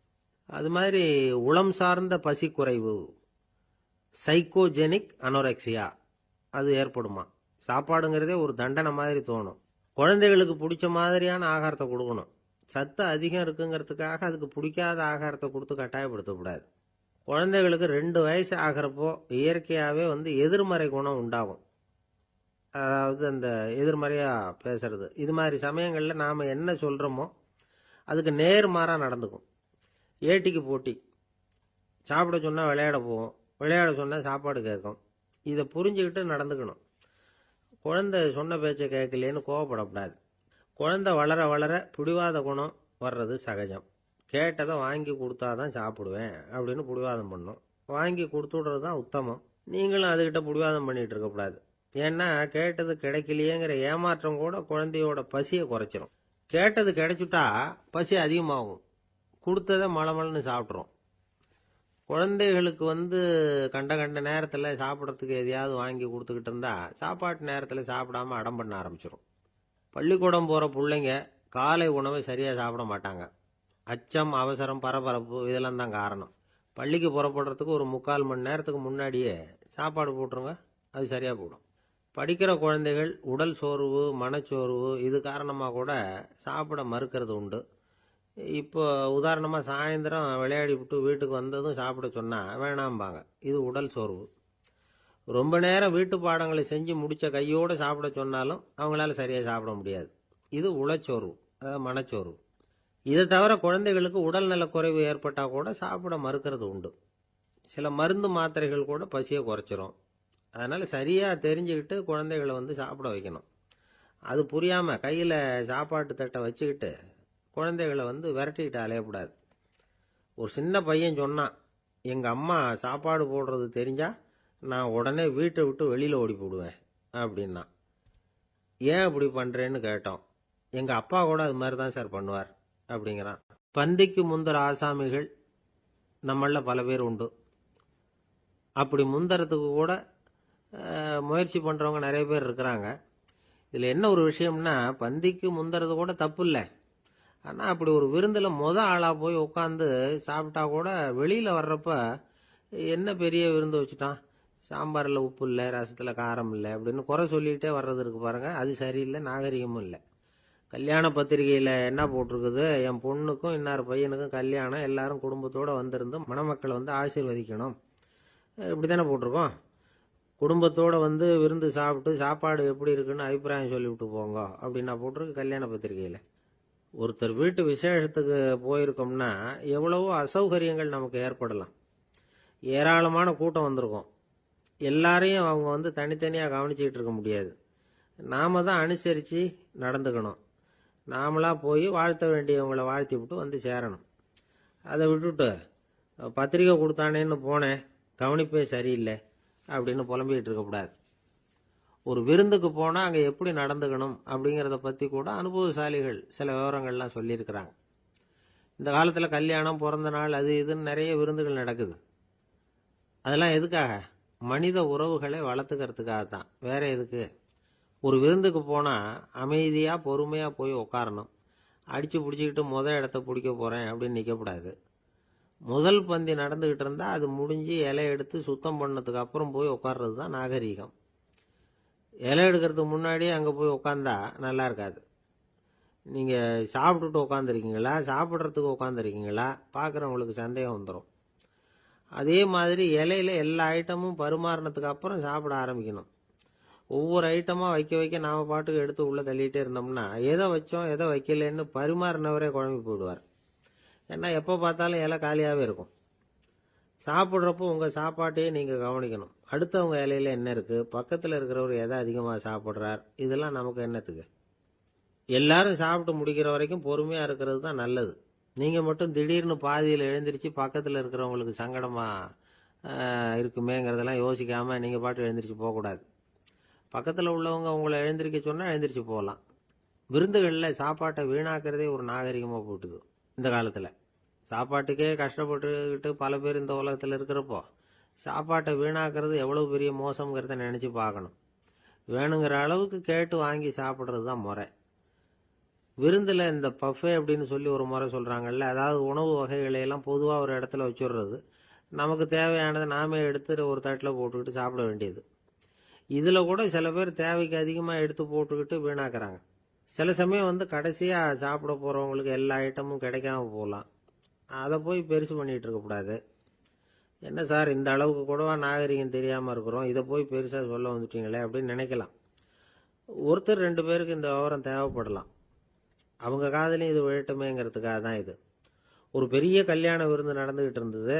அது மாதிரி உளம் சார்ந்த பசி குறைவு, சைக்கோஜெனிக் அனோரெக்சியா, அது ஏற்படுமா. சாப்பாடுங்கிறதே ஒரு தண்டனை மாதிரி தோணும். குழந்தைகளுக்கு பிடிச்ச மாதிரியான ஆகாரத்தை கொடுக்கணும். சத்து அதிகம் இருக்குங்கிறதுக்காக அதுக்கு பிடிக்காத ஆகாரத்தை கொடுத்து கட்டாயப்படுத்தக்கூடாது. குழந்தைகளுக்கு 2 வயசு ஆகிறப்போ இயற்கையாகவே எதிர்மறை குணம் உண்டாகும். அதாவது அந்த எதிர்மறையா பேசுறது, இது மாதிரி சமயங்களில் நாம் என்ன சொல்கிறோமோ அதுக்கு நேர்மாறாக நடந்துக்கும். ஏட்டிக்கு போட்டி, சாப்பிட சொன்னால் விளையாட போவோம், விளையாட சொன்னால் சாப்பாடு கேட்கும். இதை புரிஞ்சுக்கிட்டு நடந்துக்கணும். குழந்தை சொன்ன பேச்சை கேட்கலேன்னு கோவப்படக்கூடாது. குழந்தை வளர வளர பிடிவாத குணம் வர்றது சகஜம். கேட்டதை வாங்கி கொடுத்தாதான் சாப்பிடுவேன் அப்படின்னு பிடிவாதம் பண்ணும். வாங்கி கொடுத்து விடுறது தான் உத்தமம். நீங்களும் அதுகிட்ட பிடிவாதம் பண்ணிட்டு இருக்கக்கூடாது. ஏன்னா கேட்டது கிடைக்கலையேங்கிற ஏமாற்றம் கூட குழந்தையோட பசியை குறைச்சிரும். கேட்டது கிடைச்சுட்டா பசி அதிகமாகும், கொடுத்ததை மலமலன்னு சாப்பிட்றோம். குழந்தைகளுக்கு கண்ட கண்ட நேரத்தில் சாப்பிட்றதுக்கு எதையாவது வாங்கி கொடுத்துக்கிட்டு இருந்தா சாப்பாட்டு நேரத்தில் சாப்பிடாம அடம் பண்ண ஆரம்பிச்சிடும். பள்ளிக்கூடம் போகிற பிள்ளைங்க காலை உணவை சரியாக சாப்பிட மாட்டாங்க. அச்சம், அவசரம், பரபரப்பு இதெல்லாம் தான் காரணம். பள்ளிக்கு புறப்படுறதுக்கு ஒரு 3/4 மணி நேரத்துக்கு முன்னாடியே சாப்பாடு போட்டுருங்க, அது சரியாக போடும். படிக்கிற குழந்தைகள் உடல் சோர்வு, மனச்சோர்வு இது காரணமாக கூட சாப்பிட மறுக்கிறது உண்டு. இப்போ உதாரணமாக சாயந்தரம் விளையாடி விட்டு வீட்டுக்கு வந்ததும் சாப்பிட சொன்னால் வேணாம்பாங்க. இது உடல் சோர்வு. ரொம்ப நேரம் வீட்டு பாடங்களை செஞ்சு முடித்த கையோடு சாப்பிட சொன்னாலும் அவங்களால சரியாக சாப்பிட முடியாது. இது உளச்சோர்வு, அதாவது மனச்சோர்வு. இதை தவிர குழந்தைகளுக்கு உடல் நலக்குறைவு ஏற்பட்டால் கூட சாப்பிட மறுக்கிறது உண்டு. சில மருந்து மாத்திரைகள் கூட பசியை குறைச்சிரும். அதனால் சரியாக தெரிஞ்சுக்கிட்டு குழந்தைகளை சாப்பிட வைக்கணும். அது புரியாமல் கையில் சாப்பாட்டு தட்டை வச்சுக்கிட்டு குழந்தைகளை விரட்டிக்கிட்டு அலையக்கூடாது. ஒரு சின்ன பையன் சொன்னான், எங்கள் அம்மா சாப்பாடு போடுறது தெரிஞ்சா நான் உடனே வீட்டை விட்டு வெளியில் ஓடி போடுவேன் அப்படின்னா. ஏன் அப்படி பண்ணுறேன்னு கேட்டோம். எங்கள் அப்பா கூட அது மாதிரி தான் சார் பண்ணுவார் அப்படிங்கிறான். பந்திக்கு முந்தர ஆசாமிகள் நம்மள பல பேர் உண்டு. அப்படி முந்தறதுக்கு கூட முயற்சி பண்ணுறவங்க நிறைய பேர் இருக்கிறாங்க. இதில் என்ன ஒரு விஷயம்னா, பந்திக்கு முந்தறது கூட தப்பு இல்லை. ஆனால் அப்படி ஒரு விருந்தில் ஆளாக போய் உட்காந்து சாப்பிட்டா கூட வெளியில் வர்றப்ப என்ன பெரிய விருந்து வச்சுட்டான், சாம்பாரில் உப்பு இல்லை, ரசத்தில் காரம் இல்லை அப்படின்னு குறை சொல்லிகிட்டே வர்றது இருக்கு பாருங்க, அது சரியில்லை, நாகரிகமும் இல்லை. கல்யாண பத்திரிகையில் என்ன போட்டிருக்குது, என் பொண்ணுக்கும் இன்னார் பையனுக்கும் கல்யாணம், எல்லாரும் குடும்பத்தோடு வந்திருந்து மணமக்களை ஆசீர்வதிக்கணும், இப்படி தானே போட்டிருக்கோம். குடும்பத்தோடு விருந்து சாப்பிட்டு சாப்பாடு எப்படி இருக்குன்னு அபிப்பிராயம் சொல்லிவிட்டு போங்க அப்படின்னா போட்டிருக்கு கல்யாண பத்திரிகையில். ஒருத்தர் வீட்டு விசேஷத்துக்கு போயிருக்கோம்னா எவ்வளவோ அசௌகரியங்கள் நமக்கு ஏற்படலாம். ஏராளமான கூட்டம் வந்திருக்கும். எல்லாரையும் அவங்க தனித்தனியாக கவனிச்சிக்கிட்டு இருக்க முடியாது. நாம தான் அனுசரித்து நடந்துக்கணும். நாமளா போய் வாழ்த்த வேண்டியவங்களை வாழ்த்தி விட்டு சேரணும். அதை விட்டுட்டு பத்திரிக்கை கொடுத்தானேன்னு போனேன், கவனிப்பே சரியில்லை அப்படின்னு புலம்பிக்கிட்டு இருக்கக்கூடாது. ஒரு விருந்துக்கு போனால் அங்கே எப்படி நடந்துக்கணும் அப்படிங்கிறத பற்றி கூட அனுபவசாலிகள் சில விவரங்கள்லாம் சொல்லியிருக்கிறாங்க. இந்த காலத்தில் கல்யாணம், பிறந்த நாள், அது இதுன்னு நிறைய விருந்துகள் நடக்குது. அதெல்லாம் எதுக்காக? மனித உறவுகளை வளர்த்துக்கிறதுக்காக தான், வேற எதுக்கு? ஒரு விருந்துக்கு போனால் அமைதியாக பொறுமையாக போய் உட்காரணும். அடித்து பிடிச்சிக்கிட்டு இடத்த பிடிக்க போகிறேன் அப்படின்னு நிற்கக்கூடாது. முதல் பந்தி நடந்துக்கிட்டு இருந்தால் அது முடிஞ்சு இலை எடுத்து சுத்தம் பண்ணதுக்கு அப்புறம் போய் உட்கார்றது தான் நாகரீகம். இலை எடுக்கிறதுக்கு முன்னாடியே அங்கே போய் உட்காந்தா நல்லா இருக்காது. நீங்கள் சாப்பிட்டுட்டு உட்காந்துருக்கீங்களா, சாப்பிட்றதுக்கு உட்காந்துருக்கீங்களா, பார்க்குறவங்களுக்கு சந்தேகம் வந்துடும். அதே மாதிரி இலையில எல்லா ஐட்டமும் பரிமாறினதுக்கு அப்புறம் சாப்பிட ஆரம்பிக்கணும். ஒவ்வொரு ஐட்டமாக வைக்க வைக்க நாம பாட்டுக்கு எடுத்து உள்ளே தள்ளிகிட்டே இருந்தோம்னா எதை வச்சோம் எதை வைக்கலன்னு பரிமாறினவரே குழம்பி போயிடுவார். ஏன்னா எப்போ பார்த்தாலும் இலை காலியாகவே இருக்கும். சாப்பிட்றப்போ உங்கள் சாப்பாட்டையே நீங்கள் கவனிக்கணும். அடுத்தவங்க இலையில என்ன இருக்குது, பக்கத்தில் இருக்கிறவர் எதை அதிகமாக சாப்பிட்றார், இதெல்லாம் நமக்கு என்னத்துக்கு? எல்லாரும் சாப்பிட்டு முடிக்கிற வரைக்கும் பொறுமையாக இருக்கிறது தான் நல்லது. நீங்கள் மட்டும் திடீர்னு பாதியில் எழுந்திரிச்சு பக்கத்தில் இருக்கிறவங்களுக்கு சங்கடமாக இருக்குமேங்கிறதெல்லாம் யோசிக்காமல் நீங்கள் பாட்டு எழுந்திரிச்சு போகக்கூடாது. பக்கத்தில் உள்ளவங்க உங்களை எழுந்திரிக்க சொன்னால் எழுந்திரிச்சு போகலாம். விருந்துகளில் சாப்பாட்டை வீணாக்கிறதே ஒரு நாகரிகமாக போட்டுது இந்த காலத்தில். சாப்பாட்டுக்கே கஷ்டப்பட்டுக்கிட்டு பல பேர் இந்த உலகத்தில் இருக்கிறப்போ சாப்பாட்டை வீணாக்கிறது எவ்வளோ பெரிய மோசங்கிறத நினச்சி பார்க்கணும். வேணுங்கிற அளவுக்கு கேட்டு வாங்கி சாப்பிட்றது தான் முறை. விருந்தில் இந்த பஃபே அப்படின்னு சொல்லி ஒரு முறை சொல்கிறாங்கல்ல, அதாவது உணவு வகைகளையெல்லாம் பொதுவாக ஒரு இடத்துல வச்சுடுறது, நமக்கு தேவையானதை நாமே எடுத்து ஒரு தட்டில் போட்டுக்கிட்டு சாப்பிட வேண்டியது. இதில் கூட சில பேர் தேவைக்கு அதிகமாக எடுத்து போட்டுக்கிட்டு வீணாக்குறாங்க. சில சமயம் கடைசியாக சாப்பிட போகிறவங்களுக்கு எல்லா ஐட்டமும் கிடைக்காம போகலாம். அதை போய் பெருசு பண்ணிகிட்டு இருக்கக்கூடாது. என்ன சார் இந்த அளவுக்கு கூடவா நாகரிகம் தெரியாமல் இருக்கிறோம், இதை போய் பெருசாக சொல்ல வந்துட்டீங்களே அப்படின்னு நினைக்கலாம். ஒருத்தர் 2 பேருக்கு இந்த விவரம் தேவைப்படலாம். அவங்க காதலையும் இது விழட்டுமேங்கிறதுக்காக தான் இது. ஒரு பெரிய கல்யாண விருந்து நடந்துகிட்டு இருந்தது.